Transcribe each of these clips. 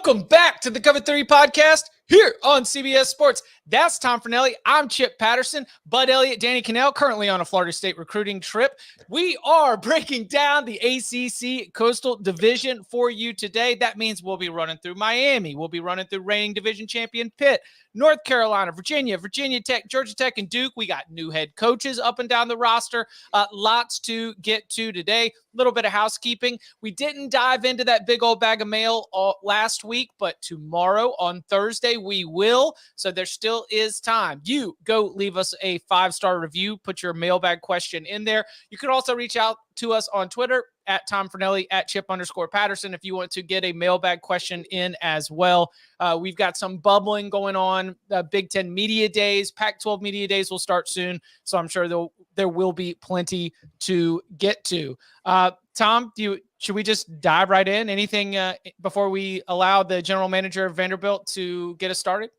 Welcome back to the Cover 3 podcast here on CBS Sports. That's Tom Fornelli. I'm Chip Patterson. Bud Elliot, Danny Cannell, currently on a Florida State recruiting trip. We are breaking down the ACC Coastal Division for you today. That means we'll be running through Miami. We'll be running through reigning division champion Pitt, North Carolina, Virginia Tech, Georgia Tech, and Duke. We got new head coaches up and down the roster. Lots to get to today. A little bit of housekeeping. We didn't dive into that big old bag of mail last week, but tomorrow on Thursday we will. So there still is time. You go leave us a 5-star review. Put your mailbag question in there. You can also reach out to us on Twitter at Tom Fornelli, at Chip_Patterson if you want to get a mailbag question in as well. We've got some bubbling going on. Big Ten Media Days, Pac-12 Media Days will start soon, so I'm sure there will be plenty to get to. Tom, should we just dive right in? Anything before we allow the general manager of Vanderbilt to get us started?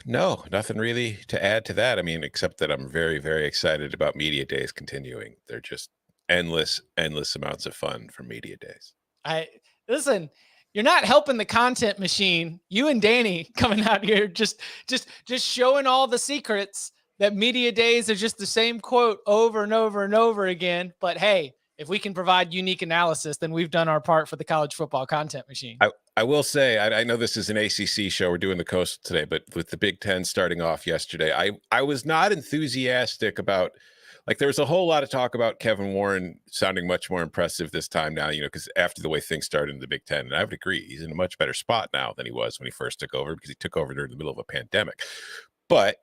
No, nothing really to add to that. I mean, except that I'm very, very excited about Media Days continuing. They're just endless amounts of fun for Media Days. Listen, you're not helping the content machine. You and Danny coming out here just showing all the secrets that Media Days are just the same quote over and over and over again. But hey, if we can provide unique analysis, then we've done our part for the college football content machine. I will say, I know this is an ACC show. We're doing the Coastal today, but with the Big Ten starting off yesterday, I was not enthusiastic about, like, there was a whole lot of talk about Kevin Warren sounding much more impressive this time now, because after the way things started in the Big Ten, and I would agree, he's in a much better spot now than he was when he first took over, because he took over during the middle of a pandemic. But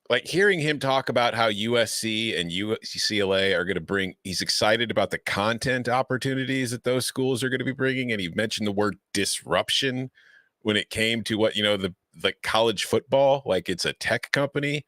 like hearing him talk about how USC and UCLA are going to bring, he's excited about the content opportunities that those schools are going to be bringing. And he mentioned the word disruption when it came to what, the college football, like it's a tech company.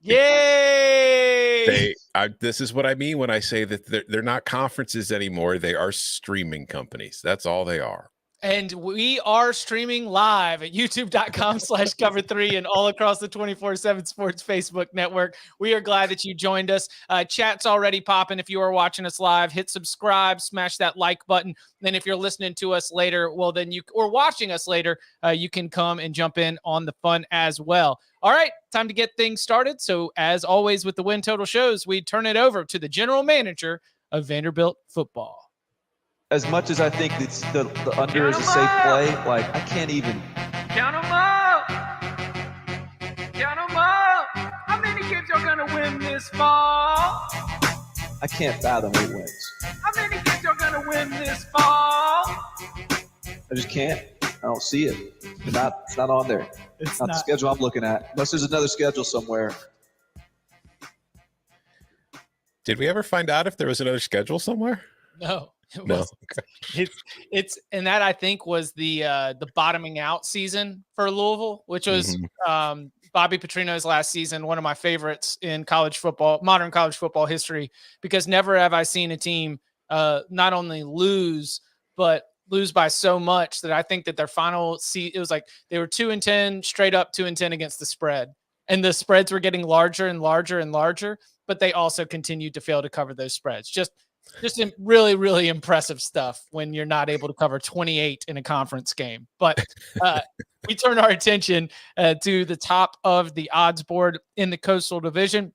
Yay! This is what I mean when I say that they're not conferences anymore. They are streaming companies. That's all they are. And we are streaming live at youtube.com/cover3 and all across the 24/7 Sports Facebook network. We are glad that you joined us. Chat's already popping. If you are watching us live, hit subscribe, smash that like button. Then if you're listening to us later, well, then or watching us later, you can come and jump in on the fun as well. All right, time to get things started. So as always with the Win Total shows, we turn it over to the general manager of Vanderbilt football. As much as I think it's the under is a safe play, like I can't even. Count them up. Count them up. How many kids are going to win this fall? I can't fathom 8 wins. How many kids are going to win this fall? I just can't. I don't see it. It's not on there. It's not the schedule I'm looking at. Unless there's another schedule somewhere. Did we ever find out if there was another schedule somewhere? No. No. It's and that I think was the bottoming out season for Louisville, which was Bobby Petrino's last season, one of my favorites in college football, modern college football history, because never have I seen a team not only lose, but lose by so much that I think that their final it was like they were 2-10 straight up, 2-10 against the spread. And the spreads were getting larger and larger and larger, but they also continued to fail to cover those spreads. Just really, really impressive stuff when you're not able to cover 28 in a conference game. But we turn our attention to the top of the odds board in the Coastal Division.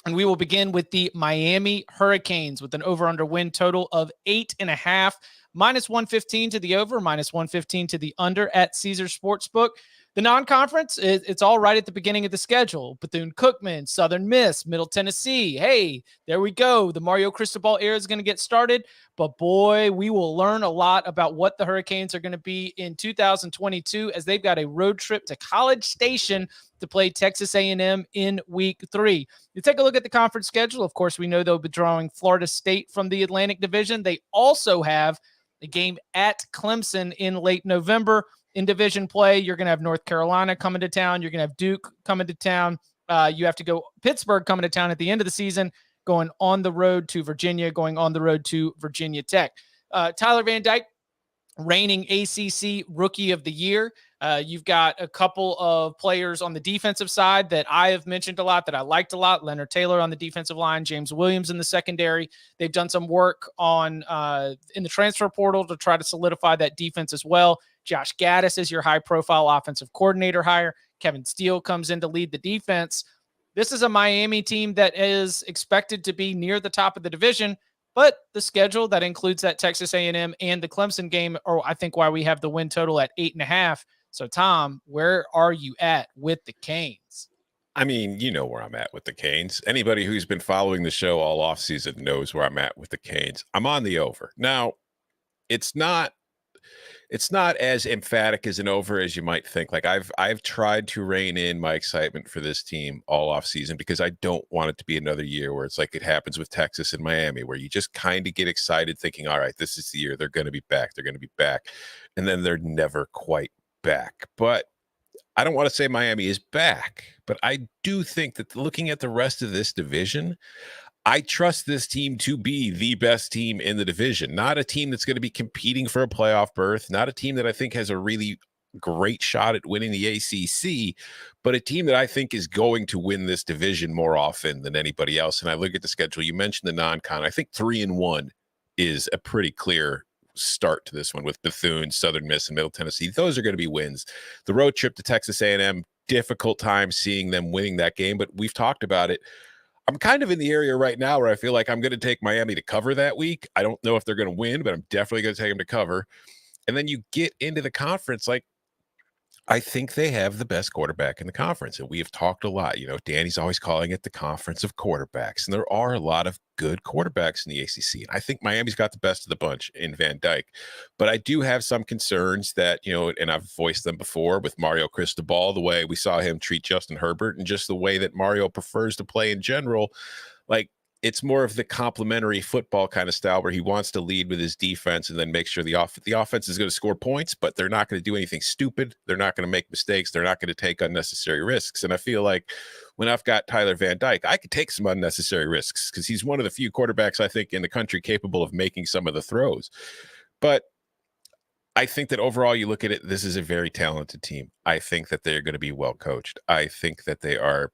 And we will begin with the Miami Hurricanes with an over-under win total of 8.5, -115 to the over, -115 to the under at Caesars Sportsbook. The non-conference, it's all right at the beginning of the schedule. Bethune-Cookman, Southern Miss, Middle Tennessee. Hey, there we go. The Mario Cristobal era is going to get started. But, boy, we will learn a lot about what the Hurricanes are going to be in 2022 as they've got a road trip to College Station to play Texas A&M in Week 3. You take a look at the conference schedule. Of course, we know they'll be drawing Florida State from the Atlantic Division. They also have a game at Clemson in late November. In division play, you're going to have North Carolina coming to town. You're going to have Duke coming to town. You have to go Pittsburgh coming to town at the end of the season, going on the road to Virginia, going on the road to Virginia Tech. Tyler Van Dyke, reigning ACC Rookie of the Year. You've got a couple of players on the defensive side that I have mentioned a lot, that I liked a lot. Leonard Taylor on the defensive line, James Williams in the secondary. They've done some work on in the transfer portal to try to solidify that defense as well. Josh Gaddis is your high-profile offensive coordinator hire. Kevin Steele comes in to lead the defense. This is a Miami team that is expected to be near the top of the division, but the schedule that includes that Texas A&M and the Clemson game are, I think, why we have the win total at 8.5. So, Tom, where are you at with the Canes? I mean, you know where I'm at with the Canes. Anybody who's been following the show all offseason knows where I'm at with the Canes. I'm on the over. Now, it's not as emphatic as an over as you might think. Like I've tried to rein in my excitement for this team all off season because I don't want it to be another year where it's like it happens with Texas and Miami, where you just kind of get excited thinking, all right, this is the year they're going to be back. They're going to be back. And then they're never quite back. But I don't want to say Miami is back, but I do think that looking at the rest of this division, I trust this team to be the best team in the division, not a team that's going to be competing for a playoff berth, not a team that I think has a really great shot at winning the ACC, but a team that I think is going to win this division more often than anybody else. And I look at the schedule. You mentioned the non-con. I think 3-1 is a pretty clear start to this one with Bethune, Southern Miss, and Middle Tennessee. Those are going to be wins. The road trip to Texas A&M, difficult time seeing them winning that game, but we've talked about it. I'm kind of in the area right now where I feel like I'm going to take Miami to cover that week. I don't know if they're going to win, but I'm definitely going to take them to cover. And then you get into the conference, like, I think they have the best quarterback in the conference. And we have talked a lot. You know, Danny's always calling it the conference of quarterbacks. And there are a lot of good quarterbacks in the ACC. And I think Miami's got the best of the bunch in Van Dyke. But I do have some concerns that, you know, and I've voiced them before with Mario Cristobal, the way we saw him treat Justin Herbert and just the way that Mario prefers to play in general. Like, it's more of the complementary football kind of style where he wants to lead with his defense and then make sure the offense is going to score points, but they're not going to do anything stupid. They're not going to make mistakes. They're not going to take unnecessary risks. And I feel like when I've got Tyler Van Dyke, I could take some unnecessary risks because he's one of the few quarterbacks I think in the country capable of making some of the throws. But I think that overall you look at it, this is a very talented team. I think that they're going to be well coached. I think that they are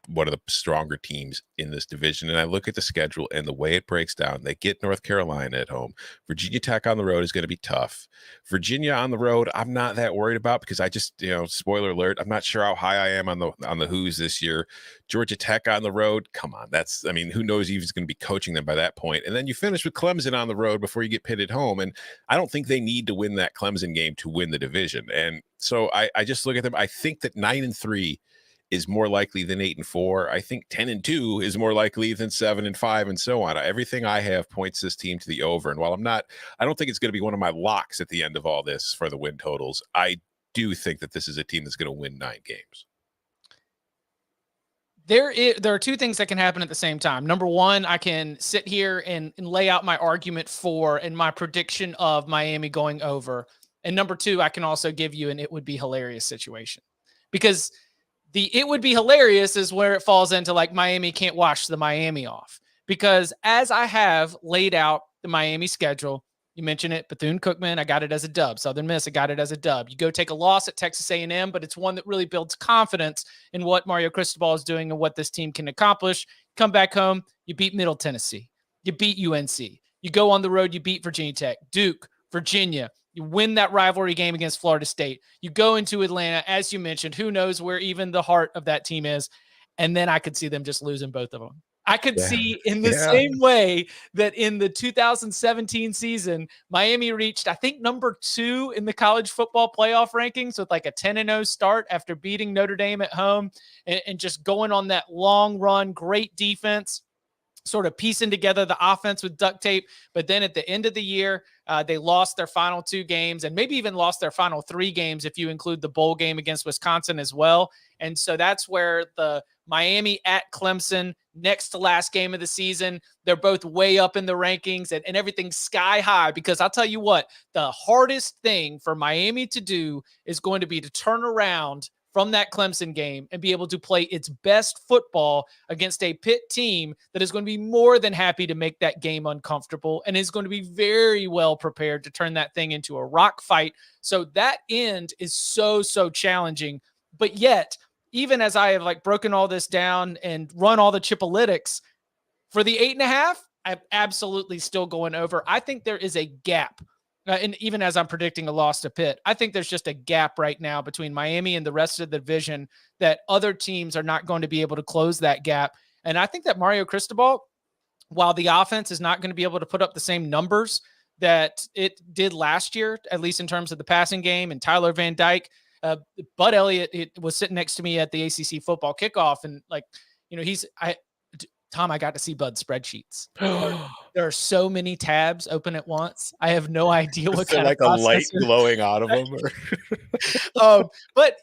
one of the stronger teams in this division. And I look at the schedule and the way it breaks down. They get North Carolina at home. Virginia Tech on the road is going to be tough. Virginia on the road, I'm not that worried about because I just, you know, spoiler alert, I'm not sure how high I am on the Who's this year. Georgia Tech on the road, come on. That's, I mean, who knows if he's going to be coaching them by that point. And then you finish with Clemson on the road before you get pitted home. And I don't think they need to win that Clemson game to win the division. And so I just look at them. I think that 9-3 is more likely than 8-4. I think 10-2 is more likely than 7-5, and so on. Everything I have points this team to the over. And while I don't think it's going to be one of my locks at the end of all this for the win totals, I do think that this is a team that's going to win 9 games. There are two things that can happen at the same time. Number one, I can sit here and lay out my argument for and my prediction of Miami going over. And number two, I can also give you an it would be hilarious situation. Because the it would be hilarious is where it falls into like Miami can't wash the Miami off. Because as I have laid out the Miami schedule, you mentioned it, Bethune-Cookman, I got it as a dub. Southern Miss, I got it as a dub. You go take a loss at Texas A&M, but it's one that really builds confidence in what Mario Cristobal is doing and what this team can accomplish. Come back home, you beat Middle Tennessee. You beat UNC. You go on the road, you beat Virginia Tech, Duke, Virginia. You win that rivalry game against Florida State. You go into Atlanta, as you mentioned, who knows where even the heart of that team is. And then I could see them just losing both of them. I could see in the same way that in the 2017 season, Miami reached, I think, number 2 in the college football playoff rankings with like a 10-0 start after beating Notre Dame at home and just going on that long run, great defense, sort of piecing together the offense with duct tape. But then at the end of the year, they lost their final 2 games and maybe even lost their final 3 games if you include the bowl game against Wisconsin as well. And so that's where the Miami at Clemson, next to last game of the season, they're both way up in the rankings and everything's sky high. Because I'll tell you what, the hardest thing for Miami to do is going to be to turn around from that Clemson game and be able to play its best football against a Pitt team that is going to be more than happy to make that game uncomfortable and is going to be very well prepared to turn that thing into a rock fight. So that end is so challenging. But yet, even as I have broken all this down and run all the Chipolytics, for the 8.5, I'm absolutely still going over. I think there is a gap. And even as I'm predicting a loss to Pitt, I think there's just a gap right now between Miami and the rest of the division that other teams are not going to be able to close that gap. And I think that Mario Cristobal, while the offense is not going to be able to put up the same numbers that it did last year, at least in terms of the passing game and Tyler Van Dyke, Bud Elliott was sitting next to me at the ACC football kickoff. And Tom, I got to see Bud's spreadsheets. There are so many tabs open at once. I have no idea what kind of a light glowing out of them. But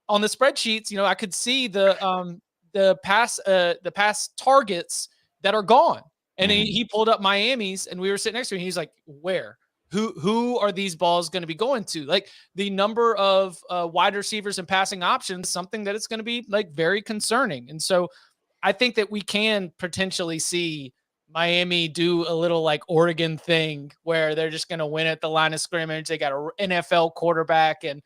on the spreadsheets, I could see the pass targets that are gone. And he pulled up Miami's, and we were sitting next to him. He's like, "Where? Who are these balls going to be going to?" Like the number of wide receivers and passing options, something that is going to be very concerning. And so I think that we can potentially see Miami do a little Oregon thing where they're just going to win at the line of scrimmage. They got an NFL quarterback, and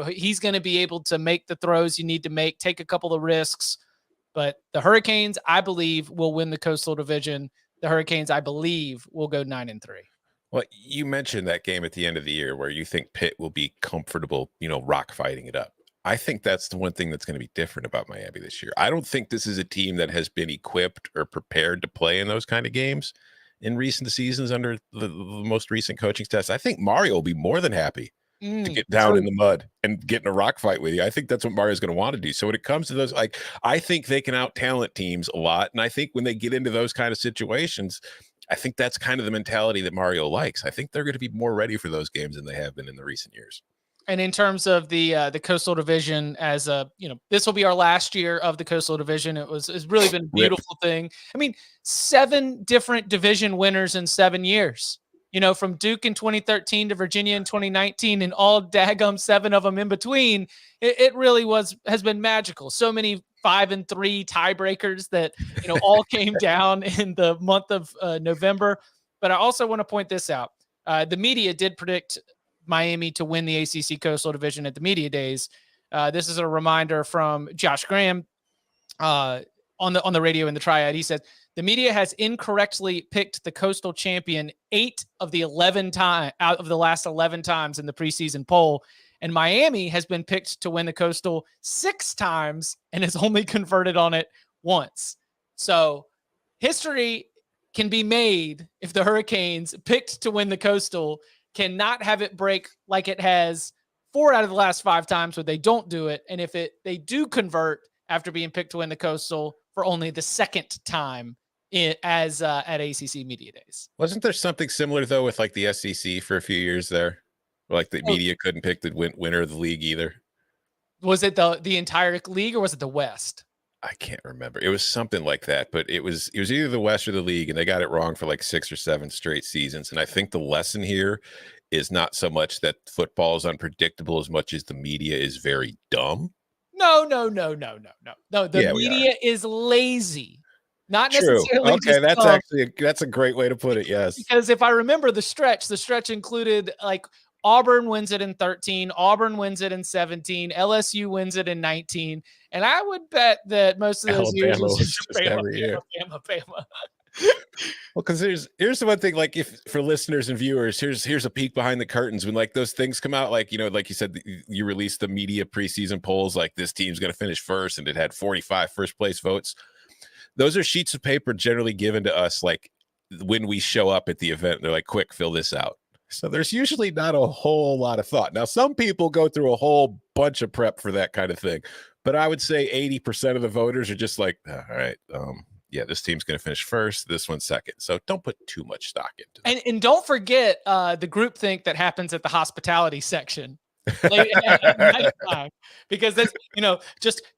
he's going to be able to make the throws you need to make, take a couple of risks. But the Hurricanes, I believe, will win the Coastal Division. The Hurricanes, I believe, will go 9-3. Well, you mentioned that game at the end of the year where you think Pitt will be comfortable, rock fighting it up. I think that's the one thing that's going to be different about Miami this year. I don't think this is a team that has been equipped or prepared to play in those kind of games in recent seasons under the most recent coaching staffs. I think Mario will be more than happy to get down in the mud and get in a rock fight with you. I think that's what Mario's going to want to do. So when it comes to those, I think they can out-talent teams a lot. And I think when they get into those kind of situations, I think that's kind of the mentality that Mario likes. I think they're going to be more ready for those games than they have been in the recent years. And in terms of the Coastal Division, as this will be our last year of the Coastal Division. It's really been a beautiful thing. I mean, 7 different division winners in 7 years. From Duke in 2013 to Virginia in 2019, and all daggum 7 of them in between. It really has been magical. So many 5-3 tiebreakers that all came down in the month of November. But I also want to point this out: the media did predict Miami to win the ACC Coastal Division at the media days. This is a reminder from Josh Graham on the radio in the Triad. He said the media has incorrectly picked the Coastal champion 8 of the 11 times out of the last 11 times in the preseason poll, and Miami has been picked to win the Coastal 6 times and has only converted on it once. So history can be made if the Hurricanes picked to win the Coastal cannot have it break like it has 4 out of the last 5 times where they don't do it. And if they do convert after being picked to win the Coastal for only the 2nd time at ACC Media Days. Wasn't there something similar though with the SEC for a few years there? The media couldn't pick the winner of the league either. Was it the entire league or was it the West? I can't remember. It was something like that, but it was either the West or the league, and they got it wrong for 6 or 7 straight seasons. And I think the lesson here is not so much that football is unpredictable as much as the media is very dumb. No. The media is lazy. Not necessarily. Okay, that's a great way to put it. Yes. Because if I remember the stretch included Auburn wins it in 13, Auburn wins it in 17, LSU wins it in 19, and I would bet that most of those years was just Bama. Well, because here's the one thing, if for listeners and viewers, here's a peek behind the curtains when those things come out, like you said, you release the media preseason polls, this team's going to finish first, and it had 45 first place votes. Those are sheets of paper generally given to us when we show up at the event. They're quick, fill this out. So there's usually not a whole lot of thought. Now, some people go through a whole bunch of prep for that kind of thing, but I would say 80% of the voters are just all right, this team's going to finish first, this one's second. So don't put too much stock into that. And don't forget the groupthink that happens at the hospitality section. At nighttime, because that's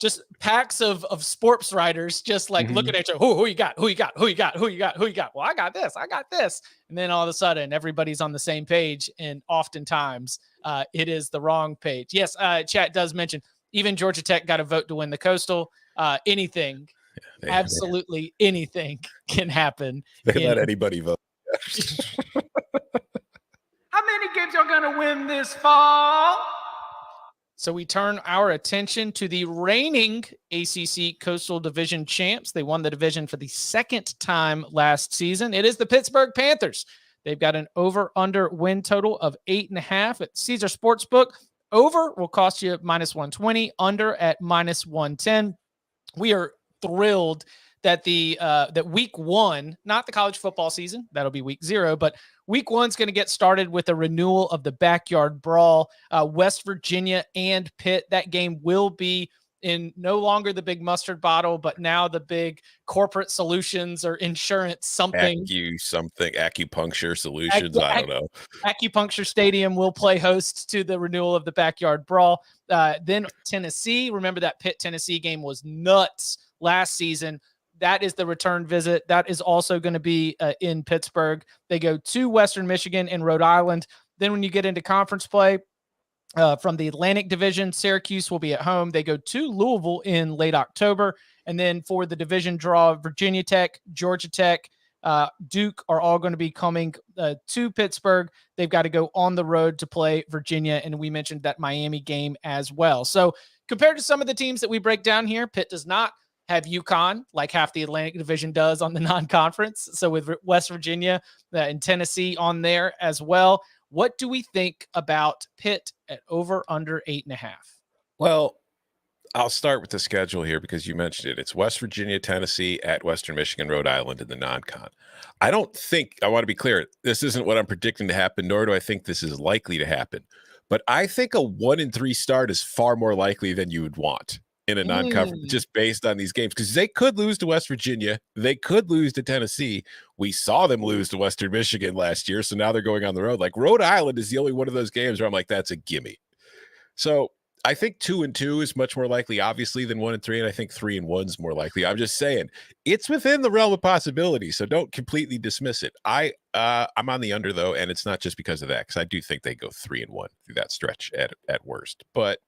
just packs of sports writers just looking at you. Who you got? Well, I got this, and then all of a sudden everybody's on the same page, and oftentimes it is the wrong page. Yes, chat does mention Even Georgia Tech got a vote to win the Coastal. Anything, absolutely anything can happen. They let anybody vote. How many games are going to win this fall? So we turn our attention to the reigning ACC Coastal Division champs. They won the division for the second time last season. It is the Pittsburgh Panthers. They've got an over-under win total of 8.5 at Caesar Sportsbook. Over will cost you -120, under at -110. We are thrilled that that week 1, not the college football season, that'll be week 0, but week 1's going to get started with a renewal of the Backyard Brawl. West Virginia and Pitt, that game will be in no longer the big mustard bottle, but now the big corporate solutions or insurance something. Acupuncture solutions, I don't know. Acupuncture Stadium will play host to the renewal of the Backyard Brawl. Then Tennessee, remember that Pitt-Tennessee game was nuts last season. That is the return visit. That is also going to be in Pittsburgh. They go to Western Michigan and Rhode Island. Then when you get into conference play from the Atlantic Division, Syracuse will be at home. They go to Louisville in late October. And then for the division draw, Virginia Tech, Georgia Tech, Duke are all going to be coming to Pittsburgh. They've got to go on the road to play Virginia. And we mentioned that Miami game as well. So compared to some of the teams that we break down here, Pitt does not have UConn like half the Atlantic Division does on the non-conference. So with West Virginia and Tennessee on there as well, what do we think about Pitt at over under 8.5? Well, I'll start with the schedule here because you mentioned it. It's West Virginia, Tennessee, at Western Michigan, Rhode Island in the non-con. I want to be clear, this isn't what I'm predicting to happen, nor do I think this is likely to happen. But I think a 1-3 start is far more likely than you would want in a non-conference, just based on these games, because they could lose to West Virginia. They could lose to Tennessee. We saw them lose to Western Michigan last year, so now they're going on the road. Like Rhode Island is the only one of those games where I'm like, that's a gimme. So I think 2-2 is much more likely, obviously, than 1-3, and I think 3-1 is more likely. I'm just saying it's within the realm of possibility, so don't completely dismiss it. I'm on the under though, and it's not just because of that, because I do think they go 3-1 through that stretch at worst. But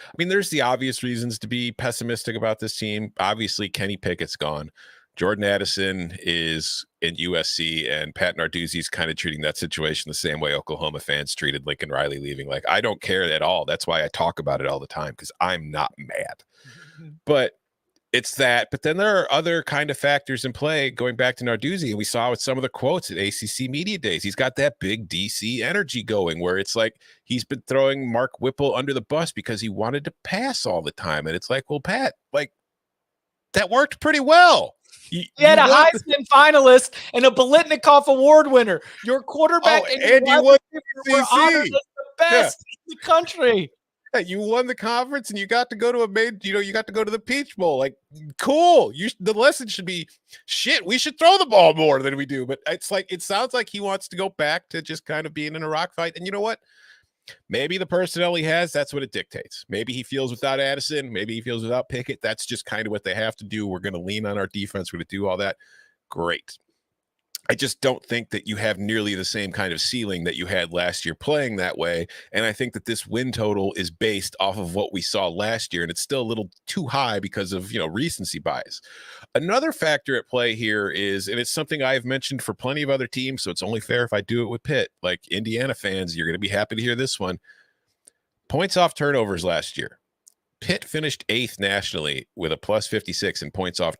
I mean, there's the obvious reasons to be pessimistic about this team. Obviously, Kenny Pickett's gone. Jordan Addison is in USC, and Pat Narduzzi's kind of treating that situation the same way Oklahoma fans treated Lincoln Riley leaving. Like, I don't care at all. That's why I talk about it all the time, because I'm not mad. But it's that. But then there are other kind of factors in play going back to Narduzzi, and we saw with some of the quotes at ACC Media Days. He's got that big DC energy going where it's like he's been throwing Mark Whipple under the bus because he wanted to pass all the time. And it's like, well, Pat, like that worked pretty well. You had a Heisman finalist and a Biletnikoff Award winner. Your quarterback and you won were honored as the best in the country. Yeah, you won the conference and you got to go to you got to go to the Peach Bowl. Like, cool. The lesson should be, shit, we should throw the ball more than we do. But it's like, it sounds like he wants to go back to just kind of being in a rock fight. And you know what? Maybe the personnel he has, that's what it dictates. Maybe he feels without Addison. Maybe he feels without Pickett. That's just kind of what they have to do. We're going to lean on our defense. We're going to do all that. Great. I just don't think that you have nearly the same kind of ceiling that you had last year playing that way. And I think that this win total is based off of what we saw last year. And it's still a little too high because of, recency bias. Another factor at play here is, and it's something I've mentioned for plenty of other teams, so it's only fair if I do it with Pitt. Like Indiana fans, you're going to be happy to hear this one. Points off turnovers last year. Pitt finished 8th nationally with a plus 56 in points off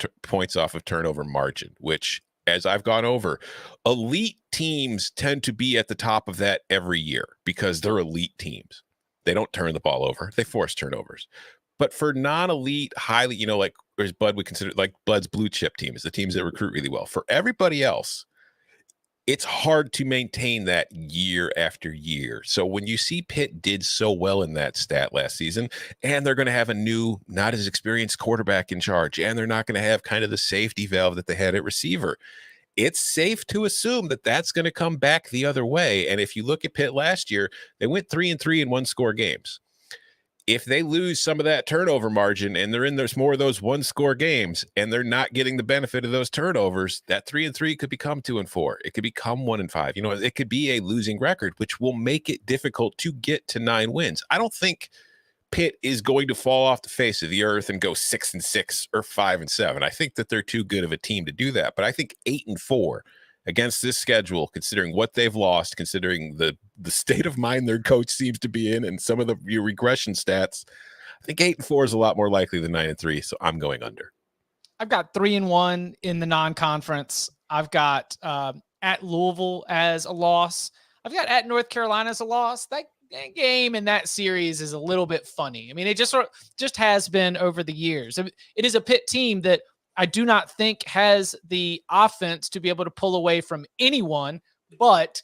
of turnover margin, which, as I've gone over, elite teams tend to be at the top of that every year because they're elite teams. They don't turn the ball over. They force turnovers. But for non-elite, highly, like as Bud would consider, like Bud's blue chip teams, the teams that recruit really well, for everybody else, it's hard to maintain that year after year. So when you see Pitt did so well in that stat last season, and they're going to have a new, not as experienced quarterback in charge, and they're not going to have kind of the safety valve that they had at receiver, it's safe to assume that that's going to come back the other way. And if you look at Pitt last year, they went 3-3 in one-score games. If they lose some of that turnover margin and there's more of those one-score games and they're not getting the benefit of those turnovers, that 3-3 could become 2-4. It could become 1-5. It could be a losing record, which will make it difficult to get to 9 wins. I don't think Pitt is going to fall off the face of the earth and go 6-6 or 5-7. I think that they're too good of a team to do that. But I think 8-4 against this schedule, considering what they've lost, considering the state of mind their coach seems to be in, and some of your regression stats, I think 8-4 is a lot more likely than 9-3. So I'm going under. I've got 3-1 in the non-conference. I've got at Louisville as a loss. I've got at North Carolina as a loss. That game in that series is a little bit funny. I mean, it just has been over the years. It is a Pitt team that I do not think has the offense to be able to pull away from anyone, but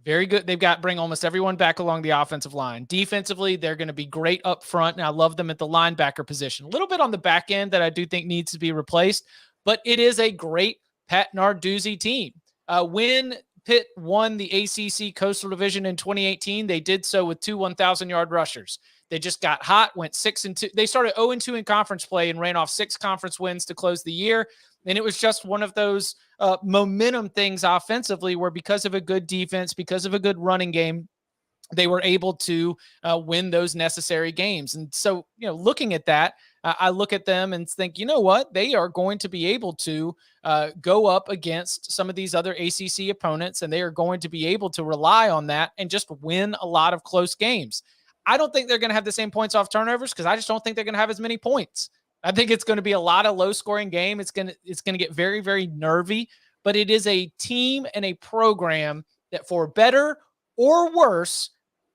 very good. They've got bring almost everyone back along the offensive line. Defensively, they're going to be great up front, and I love them at the linebacker position. A little bit on the back end that I do think needs to be replaced, but it is a great Pat Narduzzi team. When Pitt won the ACC Coastal Division in 2018, they did so with 2 1,000-yard rushers. They just got hot, went 6-2. They started 0-2 in conference play and ran off 6 conference wins to close the year. And it was just one of those momentum things offensively where because of a good defense, because of a good running game, they were able to win those necessary games. And so, looking at that, I look at them and think, you know what? They are going to be able to go up against some of these other ACC opponents, and they are going to be able to rely on that and just win a lot of close games. I don't think they're going to have the same points off turnovers because I just don't think they're going to have as many points. I think it's going to be a lot of low-scoring game. It's going to get very, very nervy, but it is a team and a program that, for better or worse,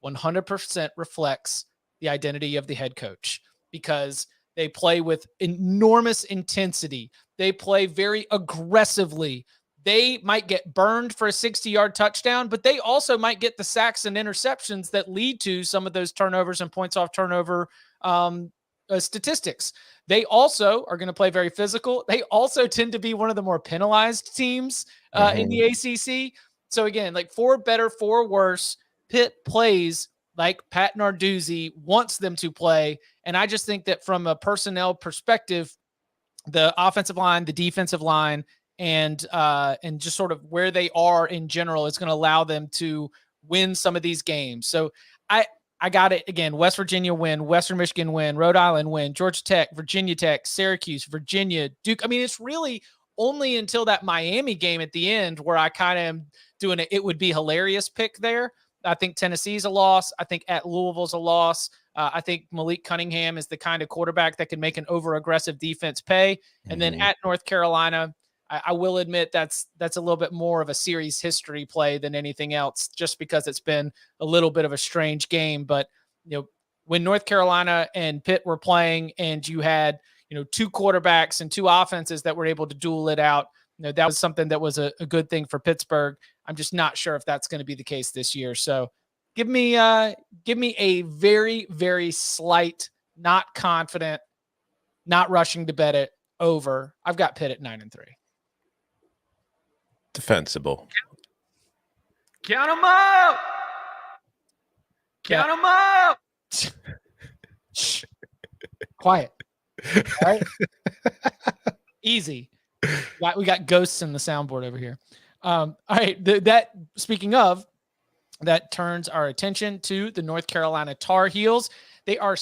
100% reflects the identity of the head coach because they play with enormous intensity. They play very aggressively. They might get burned for a 60-yard touchdown, but they also might get the sacks and interceptions that lead to some of those turnovers and points off turnover statistics. They also are going to play very physical. They also tend to be one of the more penalized teams in the ACC. So again, like for better, for worse, Pitt plays like Pat Narduzzi wants them to play. And I just think that from a personnel perspective, the offensive line, the defensive line, and just sort of where they are in general is going to allow them to win some of these games. So I got it again. West Virginia win, Western Michigan win, Rhode Island win, Georgia Tech, Virginia Tech, Syracuse, Virginia, Duke. I mean, it's really only until that Miami game at the end where I kind of am doing it would be hilarious pick there. I think Tennessee's a loss. I think at Louisville's a loss. I think Malik Cunningham is the kind of quarterback that can make an over-aggressive defense pay. And then at North Carolina, I will admit that's a little bit more of a series history play than anything else, just because it's been a little bit of a strange game. But, when North Carolina and Pitt were playing and you had, 2 quarterbacks and 2 offenses that were able to duel it out, that was something that was a good thing for Pittsburgh. I'm just not sure if that's going to be the case this year. So give me a very, very slight, not confident, not rushing to bet it over. I've got Pitt at 9-3. Defensible. Count them up. Count them up. Shh. Quiet. All right. Easy. We got ghosts in the soundboard over here. All right. That speaking of, that turns our attention to the North Carolina Tar Heels. They are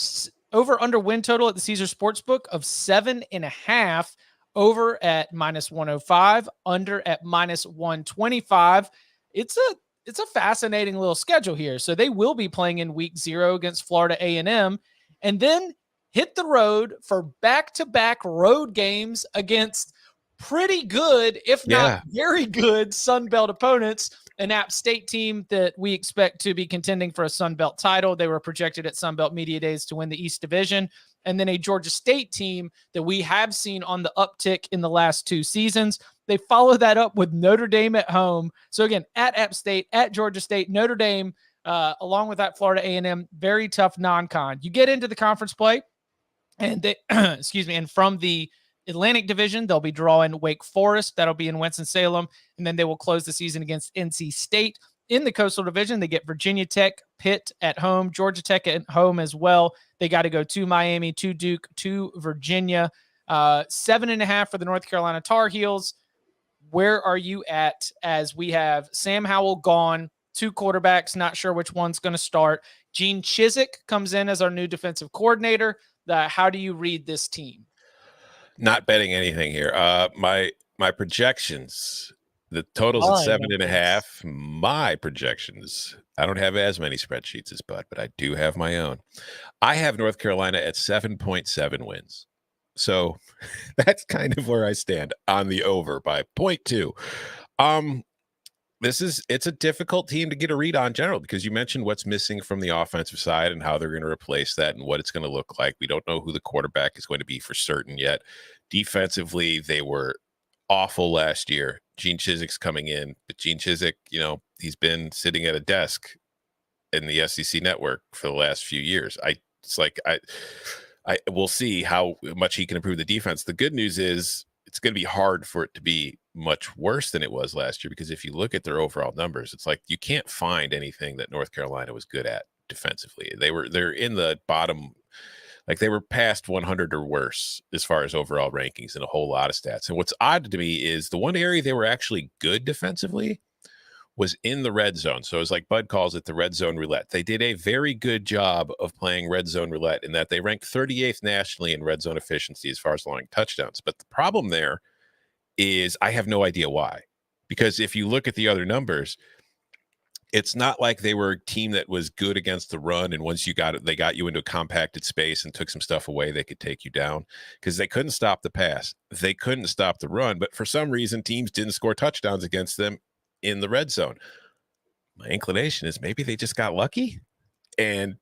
over under win total at the Caesars Sportsbook of 7.5. Over at -105, under at -125. It's a fascinating little schedule here. So they will be playing in week 0 against Florida A&M, and then hit the road for back-to-back road games against pretty good, if not very good, Sun Belt opponents. An App State team that we expect to be contending for a Sun Belt title. They were projected at Sun Belt Media Days to win the East Division. And then a Georgia State team that we have seen on the uptick in the last 2 seasons. They follow that up with Notre Dame at home. So again, at App State, at Georgia State, Notre Dame, along with that Florida A&M, very tough non-con. You get into the conference play, and they, and from the Atlantic Division, they'll be drawing Wake Forest. That'll be in Winston-Salem. And then they will close the season against NC State. In the Coastal Division, they get Virginia Tech, Pitt at home, Georgia Tech at home as well. They got to go to Miami, to Duke, to Virginia. 7.5 for the North Carolina Tar Heels. Where are you at as we have Sam Howell gone, 2 quarterbacks, not sure which one's going to start. Gene Chizik comes in as our new defensive coordinator. How do you read this team? Not betting anything here. My projections, the total's at 7.5. My projections, I don't have as many spreadsheets as Bud, but I do have my own. I have North Carolina at 7.7 wins. So that's kind of where I stand on the over by 0.2. It's a difficult team to get a read on general, because you mentioned what's missing from the offensive side and how they're going to replace that and what it's going to look like. We don't know who the quarterback is going to be for certain yet. Defensively, they were awful last year. Gene Chizik's coming in, but Gene Chizik, he's been sitting at a desk in the SEC network for the last few years. We'll see how much he can improve the defense. The good news is it's going to be hard for it to be much worse than it was last year, because if you look at their overall numbers, it's like you can't find anything that North Carolina was good at defensively. They're in the bottom, like they were past 100 or worse as far as overall rankings in a whole lot of stats. And what's odd to me is the one area they were actually good defensively was in the red zone. So it's like Bud calls it the red zone roulette. They did a very good job of playing red zone roulette in that they ranked 38th nationally in red zone efficiency as far as allowing touchdowns. But the problem there is I have no idea why. Because if you look at the other numbers, it's not like they were a team that was good against the run, and once you got it, they got you into a compacted space and took some stuff away, they could take you down, because they couldn't stop the pass. They couldn't stop the run, but for some reason, teams didn't score touchdowns against them in the red zone. My inclination is maybe they just got lucky and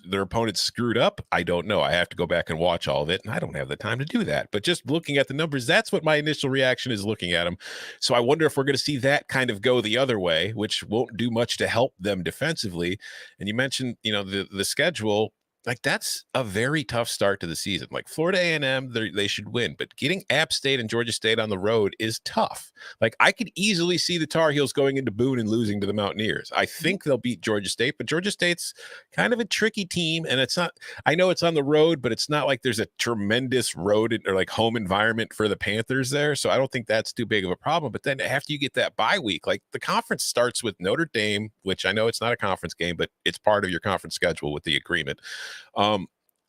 their opponents screwed up. I don't know. I have to go back and watch all of it, and I don't have the time to do that. But just looking at the numbers, that's what my initial reaction is looking at them. So I wonder if we're going to see that kind of go the other way, which won't do much to help them defensively. And you mentioned, the schedule. Like, that's a very tough start to the season. Like, Florida A&M, they should win, but getting App State and Georgia State on the road is tough. Like, I could easily see the Tar Heels going into Boone and losing to the Mountaineers. I think they'll beat Georgia State, but Georgia State's kind of a tricky team, and it's not – I know it's on the road, but it's not like there's a tremendous road or, like, home environment for the Panthers there, so I don't think that's too big of a problem. But then after you get that bye week, like, the conference starts with Notre Dame, which I know it's not a conference game, but it's part of your conference schedule with the agreement.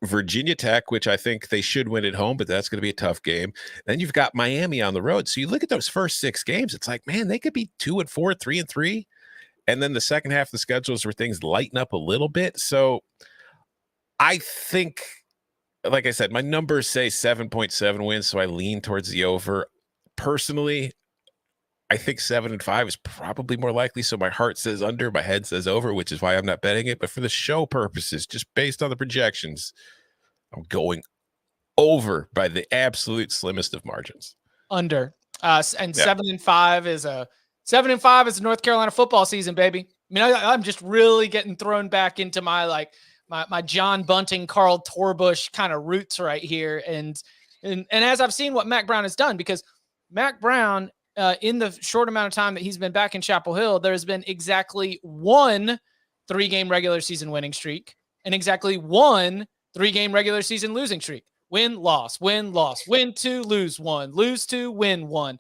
Virginia Tech, which I think they should win at home, but that's going to be a tough game. Then you've got Miami on the road. So you look at those first 6 games, it's like, man, they could be 2-4, 3-3. And then the second half of the schedule is where things lighten up a little bit. So I think, like I said, my numbers say 7.7 wins, so I lean towards the over. Personally, I think 7-5 is probably more likely. So my heart says under, my head says over, which is why I'm not betting it. But for the show purposes, just based on the projections, I'm going over by the absolute slimmest of margins. Under. 7-5 is a North Carolina football season, baby. I mean, I'm just really getting thrown back into my my John Bunting, Carl Torbush kind of roots right here. And as I've seen what Mack Brown has done, because Mack Brown, in the short amount of time that he's been back in Chapel Hill, there's been exactly 1 3-game regular season winning streak and exactly 1 3-game regular season losing streak. Win, loss, win, loss, win 2, lose 1, lose 2, win 1.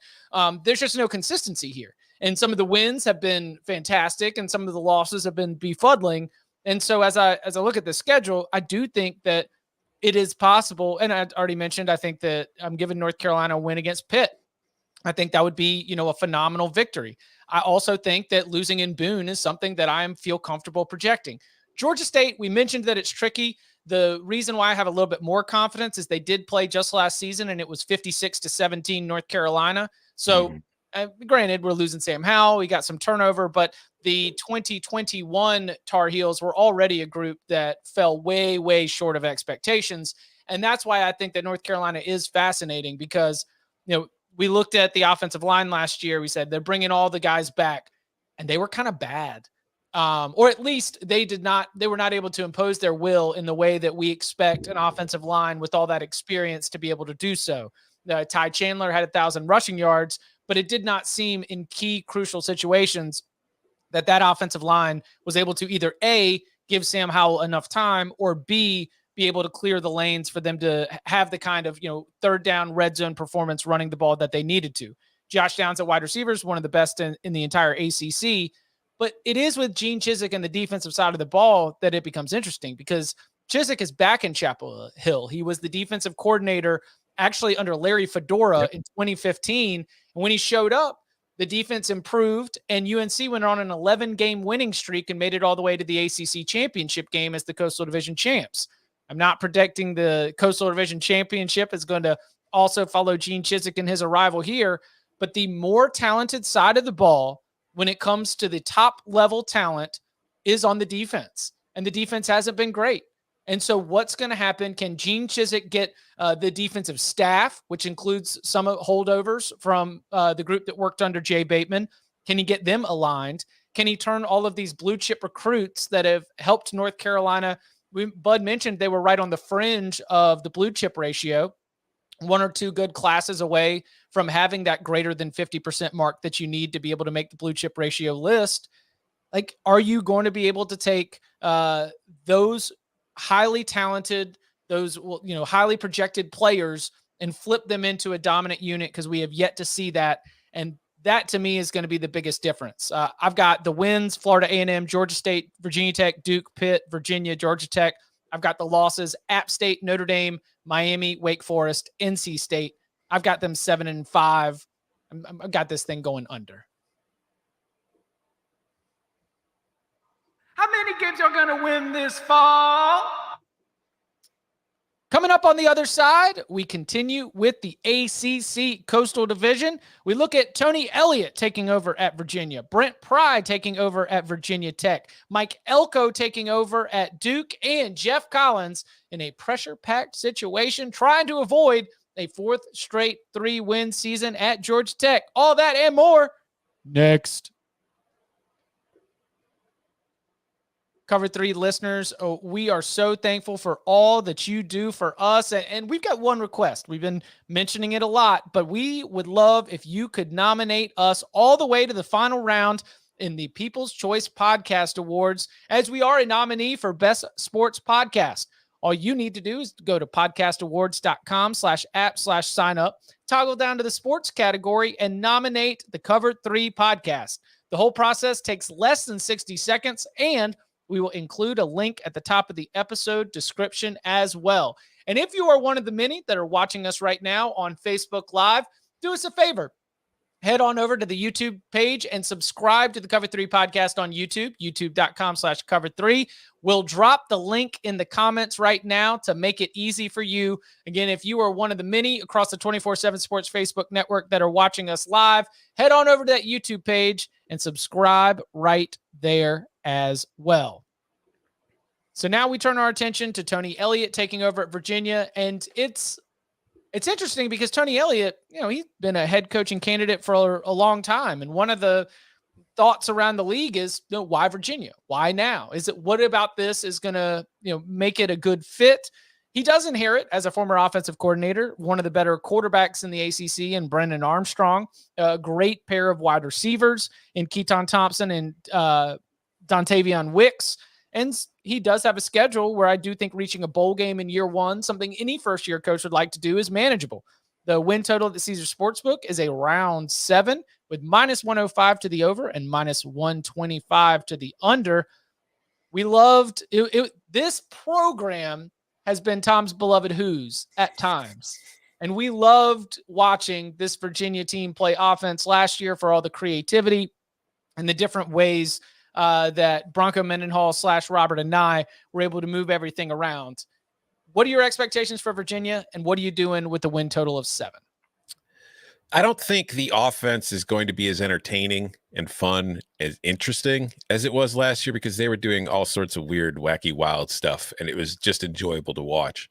There's just no consistency here. And some of the wins have been fantastic and some of the losses have been befuddling. And so as I look at the schedule, I do think that it is possible. And I already mentioned, I think that I'm giving North Carolina a win against Pitt. I think that would be, a phenomenal victory. I also think that losing in Boone is something that I feel comfortable projecting. Georgia State, we mentioned that it's tricky. The reason why I have a little bit more confidence is they did play just last season, and it was 56-17 North Carolina. So, granted, we're losing Sam Howell. We got some turnover, but the 2021 Tar Heels were already a group that fell way, way short of expectations. And that's why I think that North Carolina is fascinating because, we looked at the offensive line last year. We said they're bringing all the guys back, and they were kind of bad. Or at least they were not able to impose their will in the way that we expect an offensive line with all that experience to be able to do so. Ty Chandler had 1,000 rushing yards, but it did not seem in key crucial situations that offensive line was able to either A, give Sam Howell enough time, or B, be able to clear the lanes for them to have the kind of, third down red zone performance running the ball that they needed to. Josh Downs at wide receiver is one of the best in the entire ACC, But it is with Gene Chizik and the defensive side of the ball that it becomes interesting, because Chizik is back in Chapel Hill. He was the defensive coordinator actually under Larry Fedora in 2015. And when he showed up, the defense improved, and UNC went on an 11-game winning streak and made it all the way to the ACC championship game as the Coastal Division champs. I'm not predicting the Coastal Division championship is going to also follow Gene Chizik in his arrival here, but the more talented side of the ball when it comes to the top level talent is on the defense, and the defense hasn't been great. And so what's going to happen? Can Gene Chizik get the defensive staff, which includes some holdovers from the group that worked under Jay Bateman? Can he get them aligned? Can he turn all of these blue chip recruits that have helped North Carolina? Bud mentioned they were right on the fringe of the blue chip ratio, one or two good classes away from having that greater than 50% mark that you need to be able to make the blue chip ratio list. Like, are you going to be able to take those highly talented, those, highly projected players and flip them into a dominant unit? Because we have yet to see that. And that to me is going to be the biggest difference. I've got the wins: Florida A&M, Georgia State, Virginia Tech, Duke, Pitt, Virginia, Georgia Tech. I've got the losses: App State, Notre Dame, Miami, Wake Forest, NC State. I've got them 7-5. I've got this thing going under. How many games are going to win this fall? Coming up on the other side, we continue with the ACC Coastal Division. We look at Tony Elliott taking over at Virginia, Brent Pry taking over at Virginia Tech, Mike Elko taking over at Duke, and Jeff Collins in a pressure-packed situation trying to avoid a fourth straight 3-win season at Georgia Tech. All that and more next. Cover 3 listeners, we are so thankful for all that you do for us. And we've got one request. We've been mentioning it a lot, but we would love if you could nominate us all the way to the final round in the People's Choice Podcast Awards, as we are a nominee for Best Sports Podcast. All you need to do is go to podcastawards.com/app/sign up, toggle down to the sports category, and nominate the Cover 3 podcast. The whole process takes less than 60 seconds, and we will include a link at the top of the episode description as well. And if you are one of the many that are watching us right now on Facebook Live, do us a favor. Head on over to the YouTube page and subscribe to the Cover 3 podcast on YouTube, youtube.com/cover3. We'll drop the link in the comments right now to make it easy for you. Again, if you are one of the many across the 24/7 Sports Facebook network that are watching us live, head on over to that YouTube page and subscribe right there as well. So now we turn our attention to Tony Elliott taking over at Virginia, and it's interesting because Tony Elliott, he's been a head coaching candidate for a long time, and one of the thoughts around the league is, why Virginia? Why now? What about this is going to, make it a good fit? He does inherit, as a former offensive coordinator, one of the better quarterbacks in the ACC in Brendan Armstrong, a great pair of wide receivers in Keaton Thompson and Dontavion Wicks. And he does have a schedule where I do think reaching a bowl game in year one, something any first-year coach would like to do, is manageable. The win total at the Caesars Sportsbook is around 7, with -105 to the over and -125 to the under. We loved it. This program has been Tom's beloved Who's at times. And we loved watching this Virginia team play offense last year for all the creativity and the different ways that Bronco Mendenhall / Robert and I were able to move everything around. What are your expectations for Virginia, and what are you doing with the win total of 7? I don't think the offense is going to be as entertaining and fun as interesting as it was last year, because they were doing all sorts of weird, wacky, wild stuff, and it was just enjoyable to watch.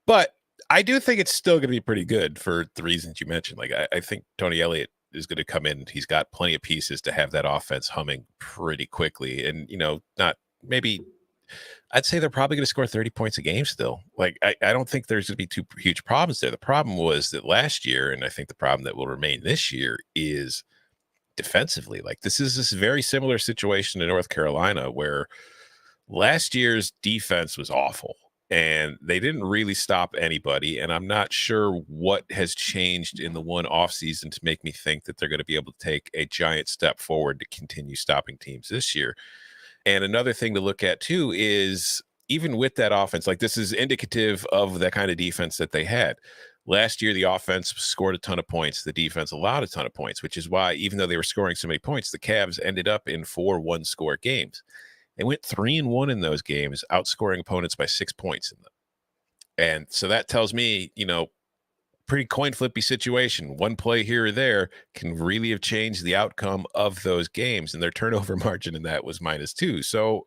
But I do think it's still going to be pretty good for the reasons you mentioned. Like, I think Tony Elliott is going to come in. He's got plenty of pieces to have that offense humming pretty quickly. And, I'd say they're probably going to score 30 points a game still. Like, I don't think there's going to be too huge problems there. The problem was that last year, and I think the problem that will remain this year, is defensively. Like, this is this very similar situation to North Carolina, where last year's defense was awful. and they didn't really stop anybody. And I'm not sure what has changed in the one offseason to make me think that they're going to be able to take a giant step forward to continue stopping teams this year. And another thing to look at too is even with that offense, like this is indicative of the kind of defense that they had. Last year, the offense scored a ton of points. The defense allowed a ton of points, which is why even though they were scoring so many points, the Cavs ended up in 4 one-score games. They went 3-1 in those games, outscoring opponents by 6 points in them. And so that tells me, pretty coin flippy situation. One play here or there can really have changed the outcome of those games, and their turnover margin in that was -2. So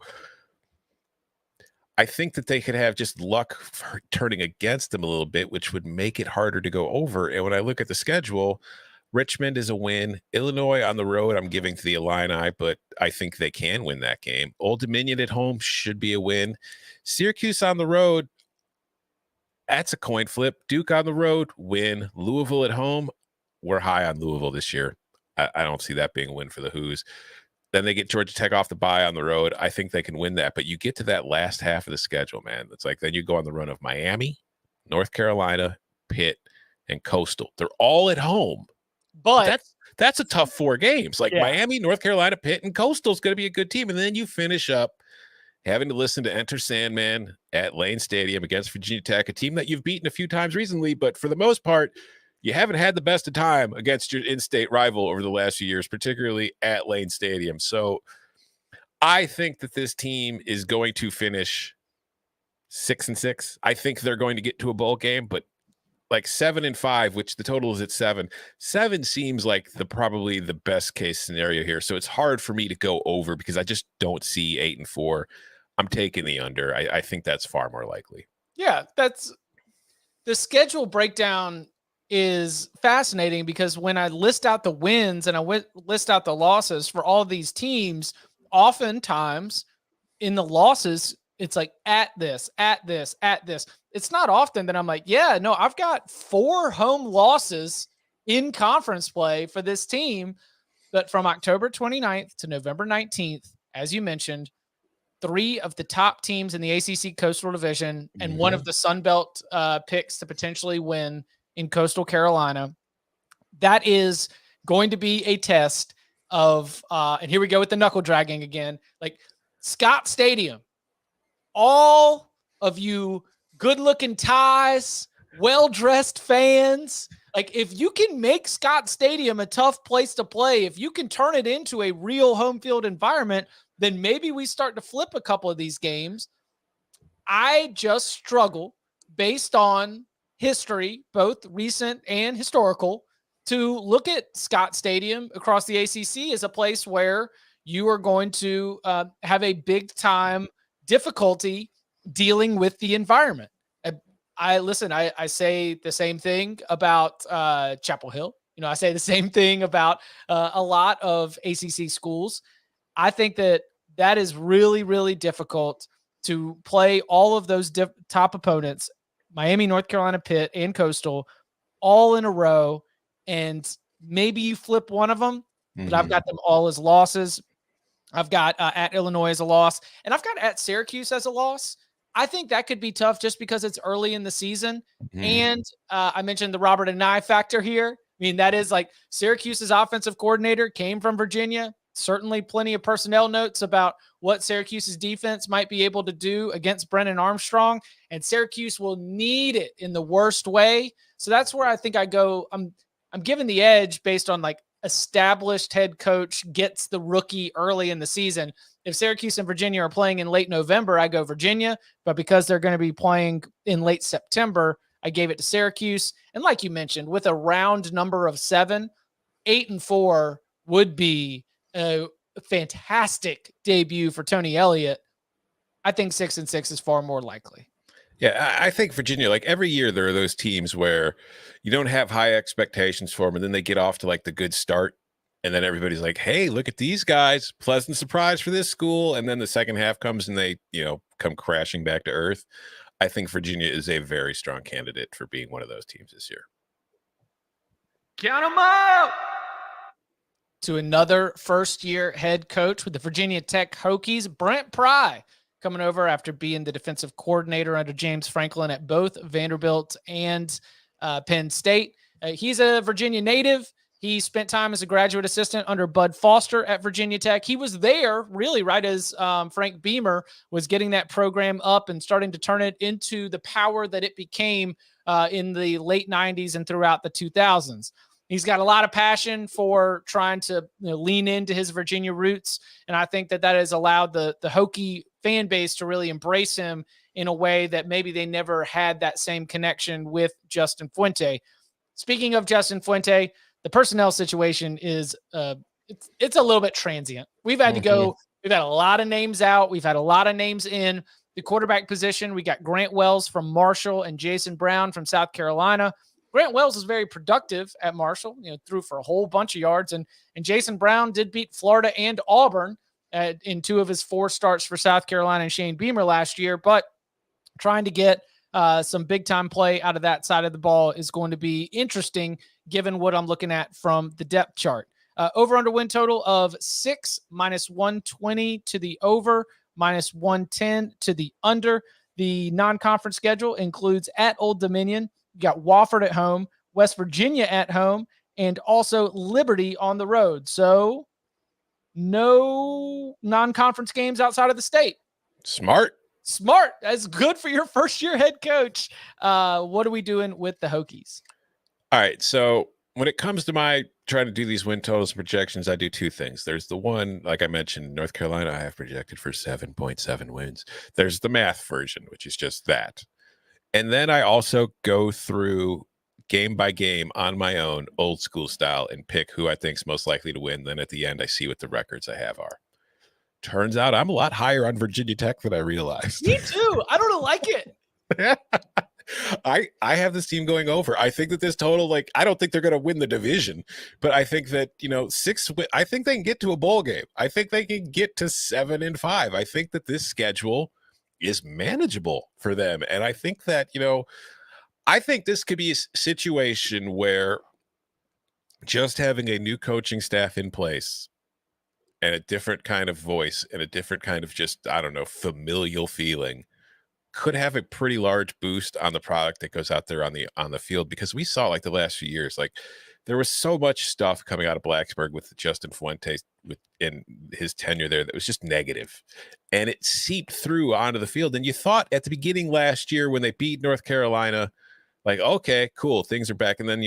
I think that they could have just luck turning against them a little bit, which would make it harder to go over. And when I look at the schedule, Richmond is a win. Illinois on the road, I'm giving to the Illini, but I think they can win that game. Old Dominion at home should be a win. Syracuse on the road, that's a coin flip. Duke on the road, win. Louisville at home, we're high on Louisville this year. I don't see that being a win for the Hoos. Then they get Georgia Tech off the bye on the road. I think they can win that. But you get to that last half of the schedule, man. It's like then you go on the run of Miami, North Carolina, Pitt, and Coastal. They're all at home. But that's a tough 4 games. Like Miami, North Carolina, Pitt, and Coastal is going to be a good team. And then you finish up having to listen to Enter Sandman at Lane Stadium against Virginia Tech, a team that you've beaten a few times recently, but for the most part, you haven't had the best of time against your in-state rival over the last few years, particularly at Lane Stadium. So I think that this team is going to finish 6-6. I think they're going to get to a bowl game, but like 7-5, which the total is at 7. 7 seems like probably the best case scenario here. So it's hard for me to go over because I just don't see 8-4. I'm taking the under. I think that's far more likely. Yeah, that's the schedule breakdown is fascinating because when I list out the wins and I list out the losses for all of these teams, oftentimes in the losses, it's like at this. It's not often that I'm like, yeah, no, I've got 4 home losses in conference play for this team. But from October 29th to November 19th, as you mentioned, 3 of the top teams in the ACC Coastal Division and one of the Sun Belt picks to potentially win in Coastal Carolina. That is going to be a test of, and here we go with the knuckle dragging again, like Scott Stadium. All of you good-looking ties, well-dressed fans, like if you can make Scott Stadium a tough place to play, if you can turn it into a real home field environment, then maybe we start to flip a couple of these games. I just struggle based on history, both recent and historical, to look at Scott Stadium across the ACC as a place where you are going to have a big-time difficulty dealing with the environment. I say the same thing about Chapel Hill. I say the same thing about a lot of ACC schools. I think that is really, really difficult to play all of those top opponents, Miami, North Carolina, Pitt, and Coastal, all in a row. And maybe you flip one of them, but I've got them all as losses. I've got at Illinois as a loss, and I've got at Syracuse as a loss. I think that could be tough just because it's early in the season. And I mentioned the Robert and I factor here. I mean, that is like Syracuse's offensive coordinator came from Virginia. Certainly plenty of personnel notes about what Syracuse's defense might be able to do against Brennan Armstrong, and Syracuse will need it in the worst way. So that's where I think I go. I'm giving the edge based on like established head coach gets the rookie early in the season. If Syracuse and Virginia are playing in late November, I go Virginia, but because they're going to be playing in late September, I gave it to Syracuse. And like you mentioned, with a round number of 7, 8-4 would be a fantastic debut for Tony Elliott. I think 6-6 is far more likely. Yeah, I think Virginia, like every year there are those teams where you don't have high expectations for them, and then they get off to like the good start. And then everybody's like, hey, look at these guys. Pleasant surprise for this school. And then the second half comes and they, come crashing back to earth. I think Virginia is a very strong candidate for being one of those teams this year. Count them out! To another first-year head coach with the Virginia Tech Hokies, Brent Pry coming over after being the defensive coordinator under James Franklin at both Vanderbilt and Penn State. He's a Virginia native. He spent time as a graduate assistant under Bud Foster at Virginia Tech. He was there really right as Frank Beamer was getting that program up and starting to turn it into the power that it became in the late 90s and throughout the 2000s. He's got a lot of passion for trying to lean into his Virginia roots, and I think that has allowed the Hokie fan base to really embrace him in a way that maybe they never had that same connection with Justin Fuente. Speaking of Justin Fuente, the personnel situation is it's a little bit transient. We've had to go. We've had a lot of names out. We've had a lot of names in the quarterback position. We got Grant Wells from Marshall and Jason Brown from South Carolina. Grant Wells is very productive at Marshall, threw for a whole bunch of yards. And Jason Brown did beat Florida and Auburn in 2 of his 4 starts for South Carolina and Shane Beamer last year. But trying to get some big-time play out of that side of the ball is going to be interesting given what I'm looking at from the depth chart. Over-under win total of 6, -120 to the over, -110 to the under. The non-conference schedule includes at Old Dominion. You got Wofford at home, West Virginia at home, and also Liberty on the road. So no non-conference games outside of the state. Smart. That's good for your first-year head coach. What are we doing with the Hokies? All right, so when it comes to my trying to do these win totals projections, I do 2 things. There's the one, like I mentioned, North Carolina, I have projected for 7.7 wins. There's the math version, which is just that. And then I also go through game by game on my own, old school style, and pick who I think is most likely to win. Then at the end, I see what the records I have are. Turns out I'm a lot higher on Virginia Tech than I realized. Me too. I don't like it. I have this team going over. I think that this total, I don't think they're going to win the division, but I think that, 6, I think they can get to a bowl game. I think they can get to 7-5. I think that this schedule is manageable for them. And I think that, I think this could be a situation where just having a new coaching staff in place and a different kind of voice and a different kind of just, I don't know, familial feeling could have a pretty large boost on the product that goes out there on the field, because we saw the last few years, there was so much stuff coming out of Blacksburg with Justin Fuente in his tenure there that was just negative, and it seeped through onto the field. And you thought at the beginning last year when they beat North Carolina, okay, cool, things are back. And then,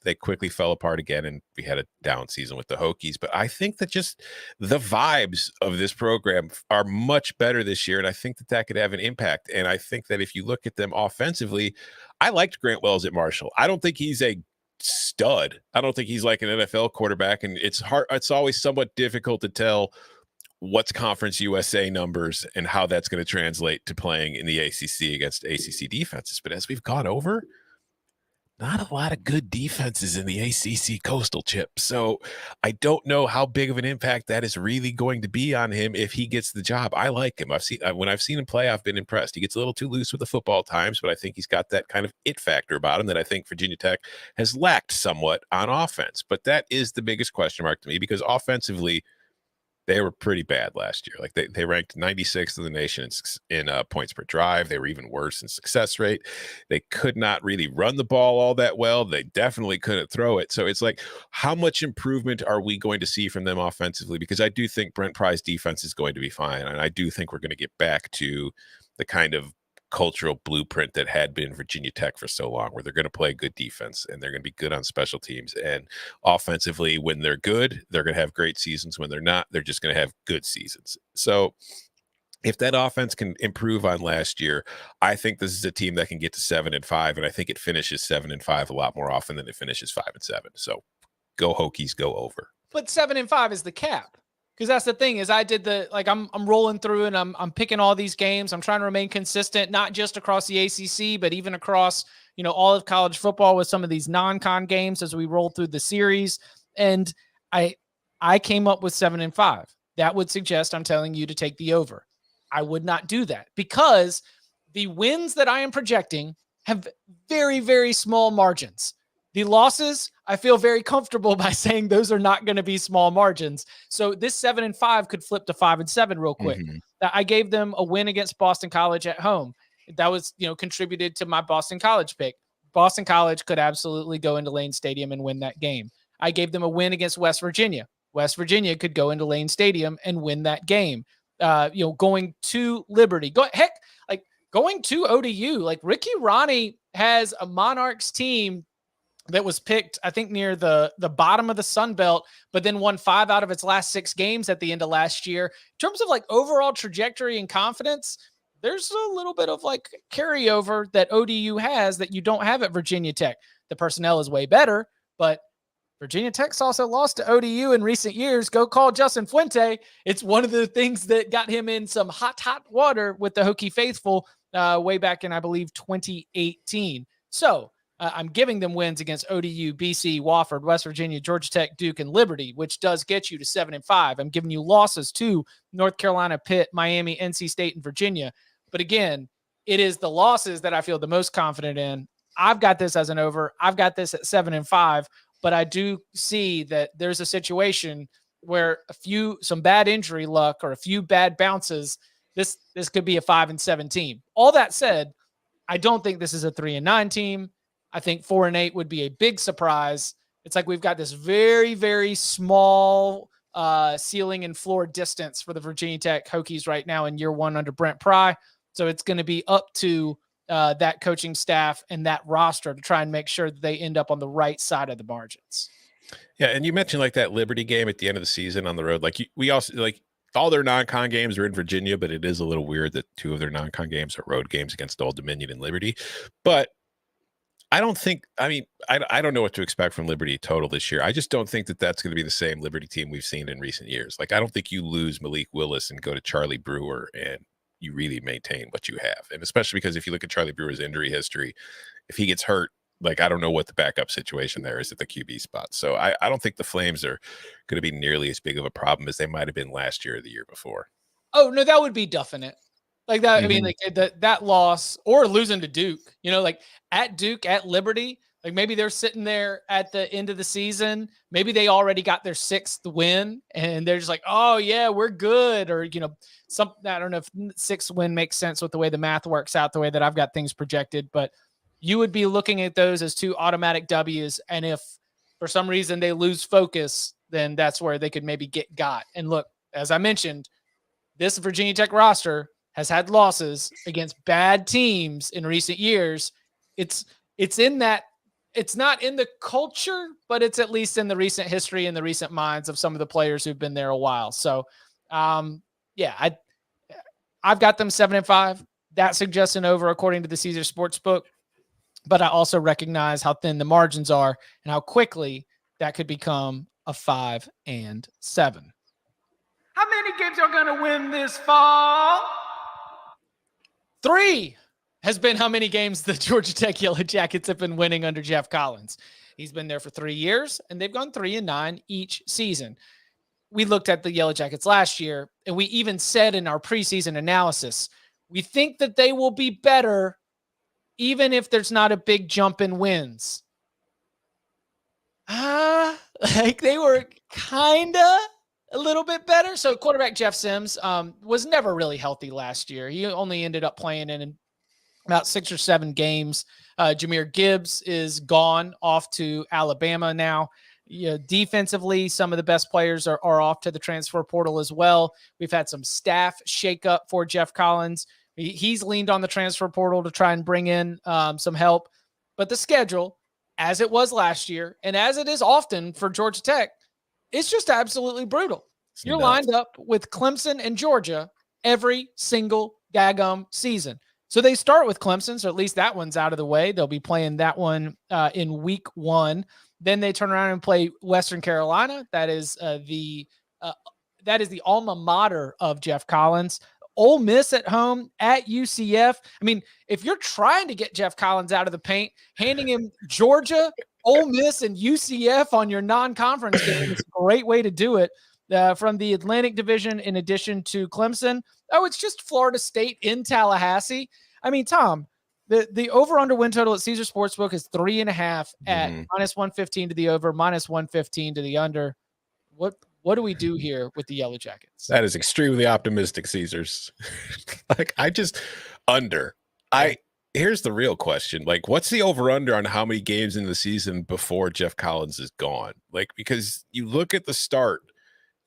they quickly fell apart again, and we had a down season with the Hokies. But I think that just the vibes of this program are much better this year, and I think that could have an impact. And I think that if you look at them offensively, I liked Grant Wells at Marshall. I don't think he's a stud. I don't think he's like an NFL quarterback, and it's hard. It's always somewhat difficult to tell what's Conference USA numbers and how that's going to translate to playing in the ACC against ACC defenses. But as we've gone over, not a lot of good defenses in the ACC Coastal chip. So I don't know how big of an impact that is really going to be on him if he gets the job. I like him. When I've seen him play, I've been impressed. He gets a little too loose with the football times, but I think he's got that kind of it factor about him that I think Virginia Tech has lacked somewhat on offense. But that is the biggest question mark to me, because offensively, they were pretty bad last year. They ranked 96th in the nation in points per drive. They were even worse in success rate. They could not really run the ball all that well. They definitely couldn't throw it. So it's how much improvement are we going to see from them offensively? Because I do think Brent Pry's defense is going to be fine. And I do think we're going to get back to the kind of cultural blueprint that had been Virginia Tech for so long, where they're going to play good defense and they're going to be good on special teams. And offensively, when they're good, they're going to have great seasons. When they're not, they're just going to have good seasons. So if that offense can improve on last year, I think this is a team that can get to 7-5. And I think it finishes 7-5 a lot more often than it finishes 5-7. So go Hokies, go over. But 7-5 is the cap. Because that's the thing is I did I'm rolling through and I'm picking all these games. I'm trying to remain consistent, not just across the ACC, but even across, all of college football with some of these non-con games as we roll through the series. And I came up with 7-5. That would suggest I'm telling you to take the over. I would not do that because the wins that I am projecting have very, very small margins. The losses, I feel very comfortable by saying those are not going to be small margins. So this 7-5 could flip to 5-7 real quick. I gave them a win against Boston College at home. That was, contributed to my Boston College pick. Boston College could absolutely go into Lane Stadium and win that game. I gave them a win against West Virginia. West Virginia could go into Lane Stadium and win that game. Going to Liberty, going to ODU, like Ricky Ronnie has a Monarchs team that was picked, I think, near the bottom of the Sun Belt, but then won 5 out of its last 6 games at the end of last year. In terms of like overall trajectory and confidence, there's a little bit of like carryover that ODU has that you don't have at Virginia Tech. The personnel is way better, but Virginia Tech's also lost to ODU in recent years. Go call Justin Fuente. It's one of the things that got him in some hot water with the Hokie faithful way back in, I believe, 2018. So I'm giving them wins against ODU, BC, Wofford, West Virginia, Georgia Tech, Duke, and Liberty, which does get you to 7-5. I'm giving you losses to North Carolina, Pitt, Miami, NC State, and Virginia. But again, it is the losses that I feel the most confident in. I've got this as an over. I've got this at 7-5. But I do see that there's a situation where some bad injury luck or a few bad bounces, this could be a 5-7 team. All that said, I don't think this is a 3-9 team. I think 4-8 would be a big surprise. It's like we've got this very, very small ceiling and floor distance for the Virginia Tech Hokies right now in year 1 under Brent Pry. So it's going to be up to that coaching staff and that roster to try and make sure that they end up on the right side of the margins. Yeah. And you mentioned like that Liberty game at the end of the season on the road. Like we also like all their non-con games are in Virginia, but it is a little weird that 2 of their non-con games are road games against Old Dominion and Liberty. But I don't know what to expect from Liberty total this year. I just don't think that that's going to be the same Liberty team we've seen in recent years. Like, I don't think you lose Malik Willis and go to Charlie Brewer and you really maintain what you have. And especially because if you look at Charlie Brewer's injury history, if he gets hurt, like, I don't know what the backup situation there is at the QB spot. So I don't think the Flames are going to be nearly as big of a problem as they might have been last year or the year before. Oh, no, that would be duffing it. Like that, I mean, like that loss or losing to Duke, like at Duke, at Liberty, like maybe they're sitting there at the end of the season. Maybe they already got their 6th win and they're just like, oh yeah, we're good. Or, I don't know if 6th win makes sense with the way the math works out, the way that I've got things projected, but you would be looking at those as 2 automatic W's. And if for some reason they lose focus, then that's where they could maybe get got. And look, as I mentioned, this Virginia Tech roster has had losses against bad teams in recent years. It's in that, it's not in the culture, but it's at least in the recent history and the recent minds of some of the players who've been there a while. So, yeah, I've got them 7-5. That suggests an over according to the Caesar Sportsbook, but I also recognize how thin the margins are and how quickly that could become a 5-7. How many games are going to win this fall? 3 has been how many games the Georgia Tech Yellow Jackets have been winning under Jeff Collins. He's been there for 3 years, and they've gone 3-9 each season. We looked at the Yellow Jackets last year, and we even said in our preseason analysis, we think that they will be better even if there's not a big jump in wins. Like they were kind of a little bit better. So quarterback Jeff Sims was never really healthy last year. He only ended up playing in about 6 or 7 games. Jahmyr Gibbs is gone off to Alabama now. Defensively, some of the best players are off to the transfer portal as well. We've had some staff shakeup for Jeff Collins. He's leaned on the transfer portal to try and bring in some help. But the schedule, as it was last year, and as it is often for Georgia Tech, it's just absolutely brutal. You're lined up with Clemson and Georgia every single daggum season. So they start with Clemson, so at least that one's out of the way. They'll be playing that one in week 1. Then they turn around and play Western Carolina. That is the alma mater of Jeff Collins. Ole Miss at home, at UCF. I mean, if you're trying to get Jeff Collins out of the paint, handing him Georgia, Ole Miss, and UCF on your non-conference game is a great way to do it. From the Atlantic Division, in addition to Clemson. Oh, it's just Florida State in Tallahassee. I mean, Tom, The over-under win total at Caesar Sportsbook is 3.5 at minus 115 to the over, minus 115 to the under. What do we do here with the Yellow Jackets? That is extremely optimistic, Caesars. Like, under. Here's the real question. Like, what's the over-under on how many games in the season before Jeff Collins is gone? Like, because you look at the start,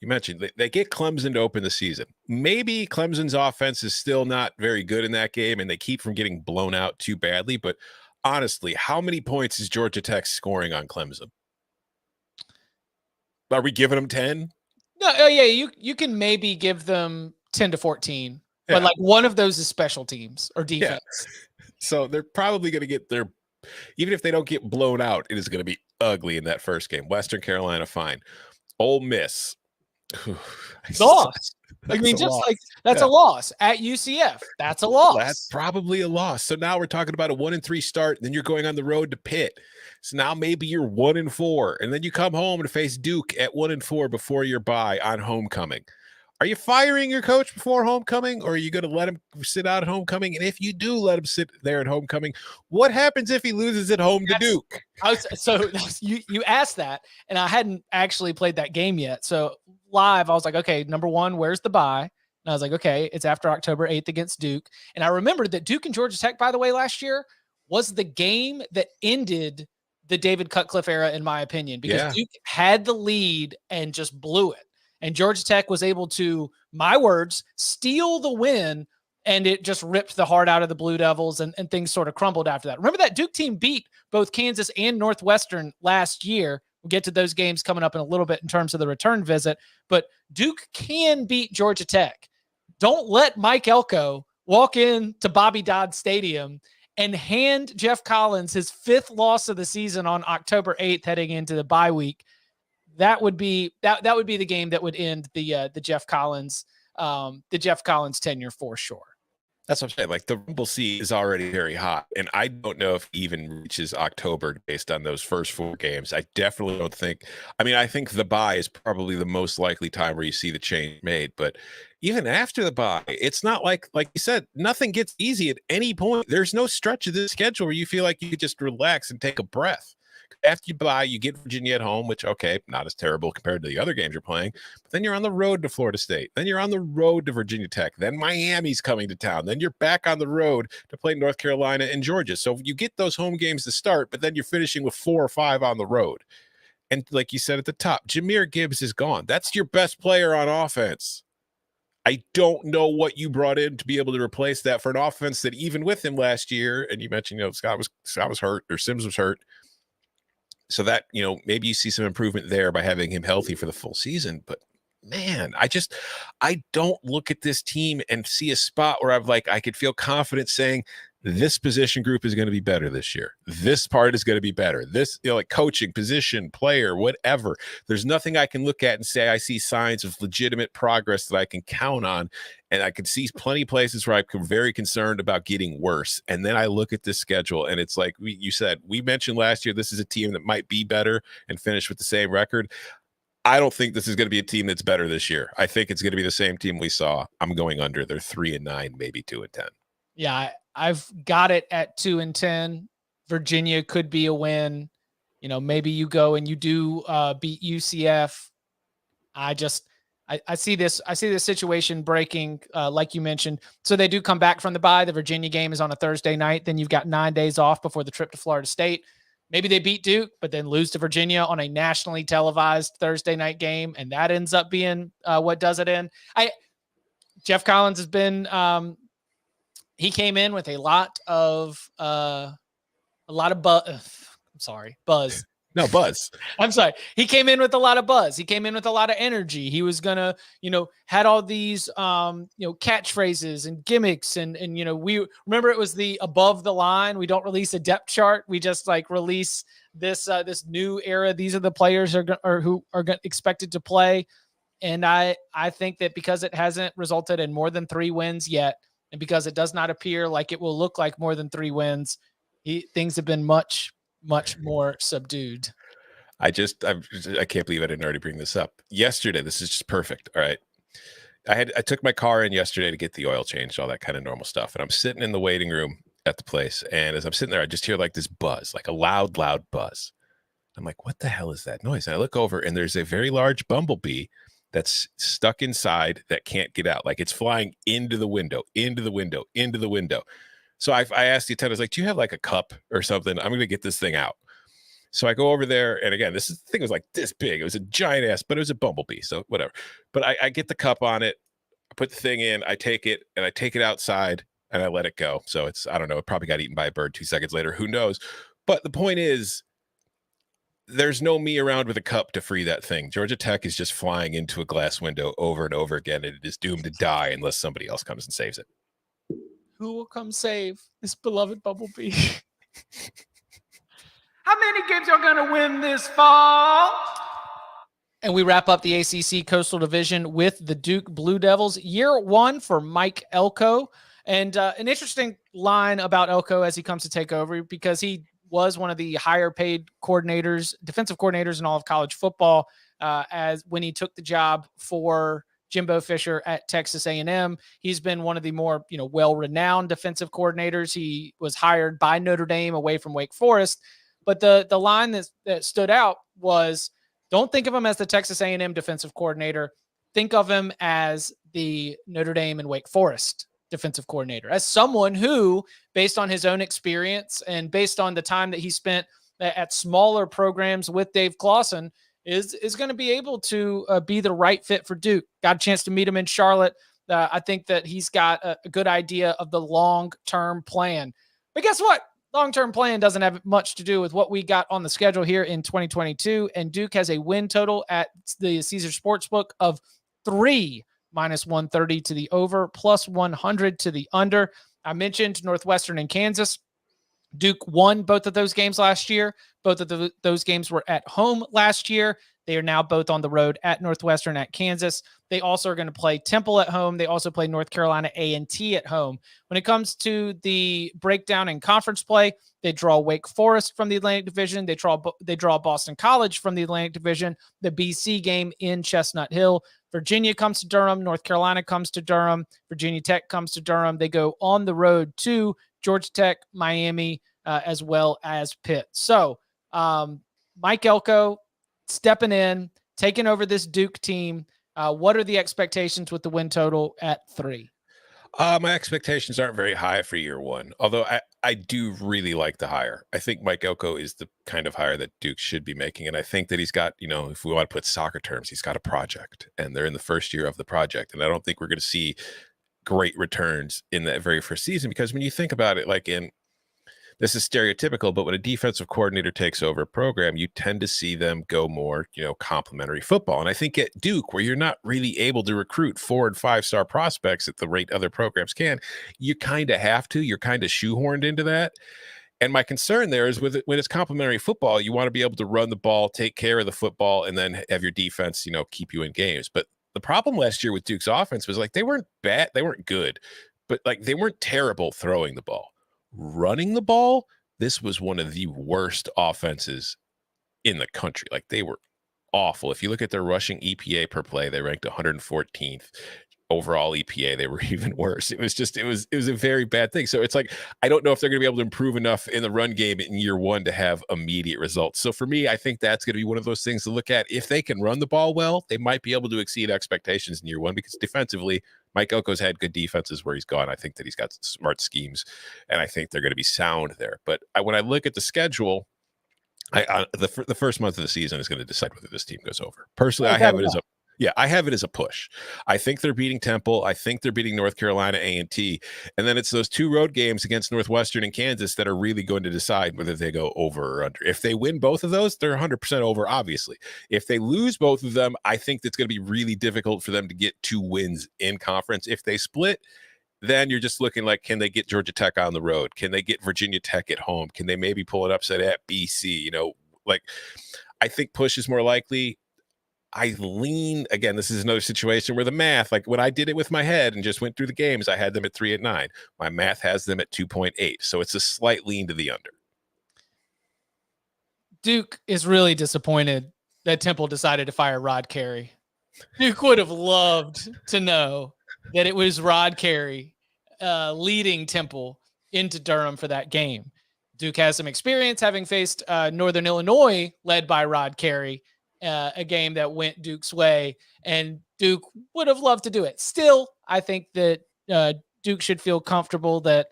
you mentioned they get Clemson to open the season. Maybe Clemson's offense is still not very good in that game, and they keep from getting blown out too badly. But honestly, how many points is Georgia Tech scoring on Clemson? Are we giving them 10? No, you can maybe give them 10 to 14, but like one of those is special teams or defense. Yeah. So they're probably going to get their, even if they don't get blown out, it is going to be ugly in that first game. Western Carolina, fine. Ole Miss. Loss. I mean, just like that's a loss at UCF. That's a loss. That's probably a loss. So now we're talking about a 1-3 start. And then you're going on the road to Pitt. So now maybe you're 1-4, and then you come home to face Duke at 1-4 before your bye on homecoming. Are you firing your coach before homecoming, or are you going to let him sit out at homecoming? And if you do let him sit there at homecoming, what happens if he loses at home to Duke? You asked that, and I hadn't actually played that game yet. So live, I was like, okay, number one, where's the bye? And I was like, okay, it's after October 8th against Duke. And I remembered that Duke and Georgia Tech, by the way, last year was the game that ended the David Cutcliffe era, in my opinion, because Duke had the lead and just blew it. And Georgia Tech was able to, my words, steal the win, and it just ripped the heart out of the Blue Devils, and things sort of crumbled after that. Remember that Duke team beat both Kansas and Northwestern last year. We'll get to those games coming up in a little bit in terms of the return visit, but Duke can beat Georgia Tech. Don't let Mike Elko walk into Bobby Dodd Stadium and hand Jeff Collins his 5th loss of the season on October 8th heading into the bye week. That would be the game that would end the Jeff Collins tenure for sure. That's what I'm saying. Like, the Rumble Sea is already very hot, and I don't know if he even reaches October based on those first 4 games. I definitely don't think. I mean, I think the bye is probably the most likely time where you see the change made. But even after the bye, it's not like you said, nothing gets easy at any point. There's no stretch of this schedule where you feel like you could just relax and take a breath. After you bye, you get Virginia at home, which, okay, not as terrible compared to the other games you're playing. But then you're on the road to Florida State. Then you're on the road to Virginia Tech. Then Miami's coming to town. Then you're back on the road to play North Carolina and Georgia. So you get those home games to start, but then you're finishing with 4 or 5 on the road. And like you said at the top, Jahmyr Gibbs is gone. That's your best player on offense. I don't know what you brought in to be able to replace that for an offense that even with him last year, and you mentioned, Scott was hurt, or Sims was hurt. So that, maybe you see some improvement there by having him healthy for the full season. But man, I don't look at this team and see a spot where I could feel confident saying this position group is going to be better this year. This part is going to be better. This, like coaching, position, player, whatever. There's nothing I can look at and say I see signs of legitimate progress that I can count on. And I can see plenty of places where I'm very concerned about getting worse. And then I look at this schedule, and it's like you said, we mentioned last year, this is a team that might be better and finish with the same record. I don't think this is going to be a team that's better this year. I think it's going to be the same team we saw. I'm going under. They're 3-9, maybe 2-10. Yeah, I've got it at 2-10. Virginia could be a win. Maybe you go and you do beat UCF. I see this situation breaking, like you mentioned. So they do come back from the bye. The Virginia game is on a Thursday night. Then you've got 9 days off before the trip to Florida State. Maybe they beat Duke, but then lose to Virginia on a nationally televised Thursday night game, and that ends up being what does it in. Jeff Collins has been he came in with a lot of buzz. No, buzz. I'm sorry. He came in with a lot of buzz. He came in with a lot of energy. He was going to, had all these, catchphrases and gimmicks. And we remember it was the above the line. We don't release a depth chart. We just release this new era. These are the players who are expected to play. And I think that because it hasn't resulted in more than 3 wins yet, and because it does not appear like it will look like more than 3 wins, things have been much more subdued. I can't believe I didn't already bring this up. Yesterday, this is just perfect. All right. I took my car in yesterday to get the oil changed, all that kind of normal stuff. And I'm sitting in the waiting room, at the place. And as I'm sitting there, I just hear like this buzz, like a loud, loud buzz. I'm like, what the hell is that noise? And I look over and there's a very large bumblebee that's stuck inside that can't get out. Like it's flying into the window, into the window, into the window. So I asked the attendant, I was like, do you have like a cup or something? I'm going to get this thing out. So I go over there. And again, the thing was like this big. It was a giant ass, but it was a bumblebee. So whatever. But I get the cup on it. I put the thing in. I take it and I take it outside and I let it go. So it's, I don't know, it probably got eaten by a bird 2 seconds later. Who knows? But the point is, there's no me around with a cup to free that thing. Georgia Tech is just flying into a glass window over and over again, and it is doomed to die unless somebody else comes and saves it. Who will come save this beloved bumblebee? How many games are going to win this fall? And we wrap up the ACC Coastal Division with the Duke Blue Devils. Year 1 for Mike Elko. And an interesting line about Elko as he comes to take over, because he was one of the higher paid coordinators, defensive coordinators in all of college football, as when he took the job for Jimbo Fisher at Texas A&M. He's been one of the more, well-renowned defensive coordinators. He was hired by Notre Dame away from Wake Forest. But the line that stood out was, don't think of him as the Texas A&M defensive coordinator. Think of him as the Notre Dame and Wake Forest defensive coordinator, as someone who, based on his own experience and based on the time that he spent at smaller programs with Dave Clawson, is going to be able to be the right fit for Duke. Got a chance to meet him in Charlotte. I think that he's got a good idea of the long-term plan. But guess what? Long-term plan doesn't have much to do with what we got on the schedule here in 2022. And Duke has a win total at the Caesar Sportsbook of 3, -130 to the over, +100 to the under. I mentioned Northwestern and Kansas. Duke won both of those games last year. Both of those games were at home last year. They are now both on the road at Northwestern, at Kansas. They also are going to play Temple at home. They also play North Carolina A&T at home. When it comes to the breakdown in conference play, they draw Wake Forest from the Atlantic Division. They draw Boston College from the Atlantic Division. The BC game in Chestnut Hill. Virginia comes to Durham. North Carolina comes to Durham. Virginia Tech comes to Durham. They go on the road to Georgia Tech, Miami, as well as Pitt. So Mike Elko stepping in, taking over this Duke team. What are the expectations with the win total at 3? My expectations aren't very high for year 1, although I do really like the hire. I think Mike Elko is the kind of hire that Duke should be making. And I think that he's got, if we want to put soccer terms, he's got a project, and they're in the first year of the project. And I don't think we're going to see great returns in that very first season, because when you think about it, this is stereotypical, but when a defensive coordinator takes over a program, you tend to see them go more, complementary football. And I think at Duke, where you're not really able to recruit 4- and 5-star prospects at the rate other programs can, you kind of have to. You're kind of shoehorned into that. And my concern there is when it's complementary football, you want to be able to run the ball, take care of the football, and then have your defense, keep you in games. But the problem last year with Duke's offense was they weren't bad, they weren't good, but they weren't terrible throwing the ball. Running the ball, this was one of the worst offenses in the country. They were awful. If you look at their rushing EPA per play, they ranked 114th. Overall EPA, they were even worse. It was a very bad thing. So it's I don't know if they're going to be able to improve enough in the run game in year 1 to have immediate results. So for me, I think that's going to be one of those things to look at. If they can run the ball well, they might be able to exceed expectations in year 1, because defensively, Mike Elko's had good defenses where he's gone. I think that he's got smart schemes, and I think they're going to be sound there. But when I look at the schedule, the first month of the season is going to decide whether this team goes over. Personally, I have it as a push. I think they're beating Temple. I think they're beating North Carolina A&T. And then it's those 2 road games against Northwestern and Kansas that are really going to decide whether they go over or under. If they win both of those, they're 100% over, obviously. If they lose both of them, I think that's going to be really difficult for them to get 2 wins in conference. If they split, then you're just looking can they get Georgia Tech on the road? Can they get Virginia Tech at home? Can they maybe pull an upset at BC? I think push is more likely. I lean, again, this is another situation where the math, when I did it with my head and just went through the games, I had them at 3 at 9. My math has them at 2.8. So it's a slight lean to the under. Duke is really disappointed that Temple decided to fire Rod Carey. Duke would have loved to know that it was Rod Carey leading Temple into Durham for that game. Duke has some experience having faced Northern Illinois led by Rod Carey, a game that went Duke's way, and Duke would have loved to do it. Still, I think that Duke should feel comfortable that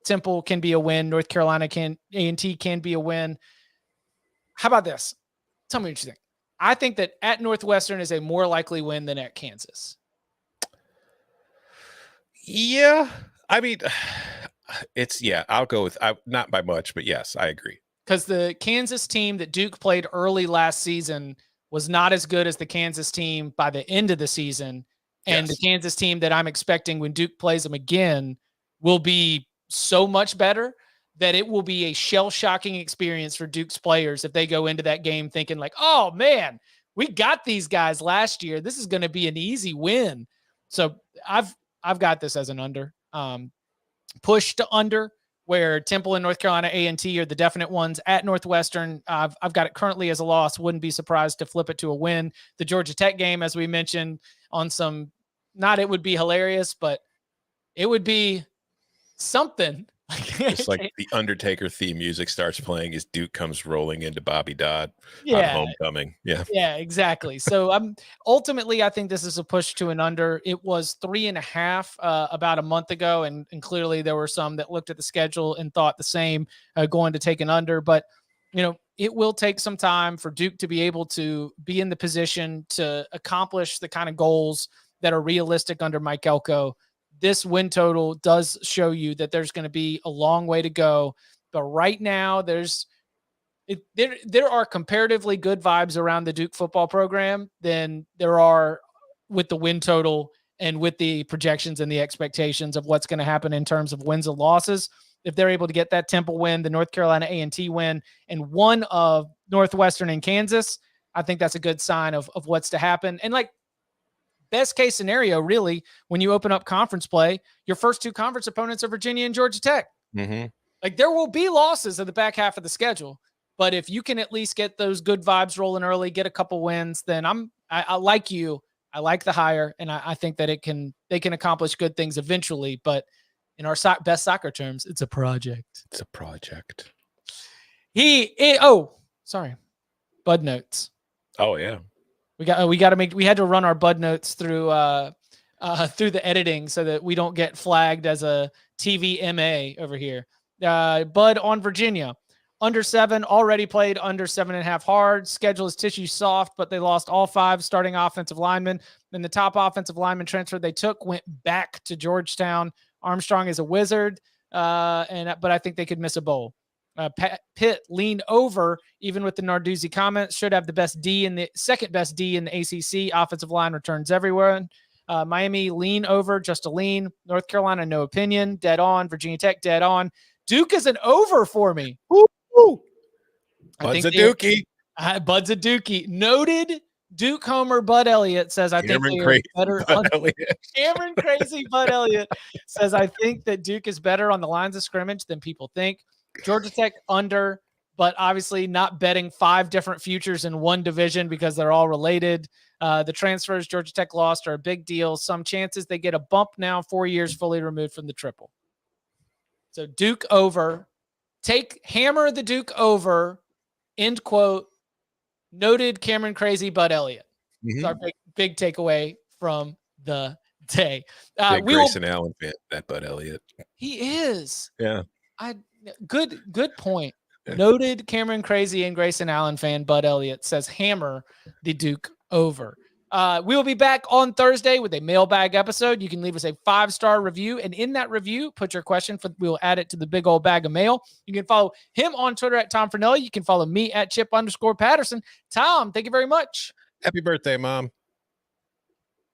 Temple can be a win. North Carolina A&T can be a win. How about this? Tell me what you think. I think that at Northwestern is a more likely win than at Kansas. Yeah. I mean, I'll go with not by much, but yes, I agree. Because the Kansas team that Duke played early last season was not as good as the Kansas team by the end of the season. And the Kansas team that I'm expecting when Duke plays them again will be so much better that it will be a shell-shocking experience for Duke's players if they go into that game thinking like, oh, man, we got these guys last year. This is going to be an easy win. So I've got this as an under. Push to under, where Temple and North Carolina A&T are the definite ones. At Northwestern, I've got it currently as a loss. Wouldn't be surprised to flip it to a win. The Georgia Tech game, as we mentioned, on some, not it would be hilarious, but it would be something. It's like the Undertaker theme music starts playing as Duke comes rolling into Bobby Dodd on homecoming. Yeah, exactly. So ultimately, I think this is a push to an under. It was 3.5 about a month ago, and clearly there were some that looked at the schedule and thought the same, going to take an under. But it will take some time for Duke to be able to be in the position to accomplish the kind of goals that are realistic under Mike Elko. This win total does show you that there's going to be a long way to go. But right now, there are comparatively good vibes around the Duke football program than there are with the win total and with the projections and the expectations of what's going to happen in terms of wins and losses. If they're able to get that Temple win, the North Carolina A&T win, and one of Northwestern and Kansas, I think that's a good sign of what's to happen. And best case scenario, really, when you open up conference play, your first two conference opponents are Virginia and Georgia Tech. Mm-hmm. There will be losses in the back half of the schedule, but if you can at least get those good vibes rolling early, get a couple wins, then I like you. I like the hire, and I think that they can accomplish good things eventually. But in our best soccer terms, it's a project. It's a project. Sorry, Bud Notes. Oh yeah. We had to run our Bud Notes through the editing so that we don't get flagged as a TV MA over here. Bud on Virginia, under 7, already played under 7.5 hard. Schedule is tissue soft, but they lost all 5 starting offensive linemen. Then the top offensive lineman transfer they took went back to Georgetown. Armstrong is a wizard, but I think they could miss a bowl. Pitt lean over, even with the Narduzzi comments, should have the second best D in the ACC. Offensive line returns everywhere. Miami lean over, just a lean. North Carolina, no opinion, dead on. Virginia Tech, dead on. Duke is an over for me. Woo! Bud's a Dookie. Bud's a Dookie. Noted Duke homer Bud Elliott says, I think they are better. Cameron Crazy Bud Elliott says, I think that Duke is better on the lines of scrimmage than people think. Georgia Tech under, but obviously not betting 5 different futures in one division because they're all related. The transfers Georgia Tech lost are a big deal. Some chances they get a bump now, 4 years fully removed from the triple. So Duke over. Hammer the Duke over, end quote. Noted Cameron Crazy Bud Elliott. It's our big takeaway from the day. Grayson Allen fan, that Bud Elliott. He is. Yeah. Good point. Noted Cameron Crazy and Grayson Allen fan Bud Elliott says hammer the Duke over. We will be back on Thursday with a mailbag episode. You can leave us a 5-star review, and in that review, put your question. We'll add it to the big old bag of mail. You can follow him on Twitter at Tom Fernelli. You can follow me at Chip_Patterson. Tom, thank you very much. Happy birthday, Mom.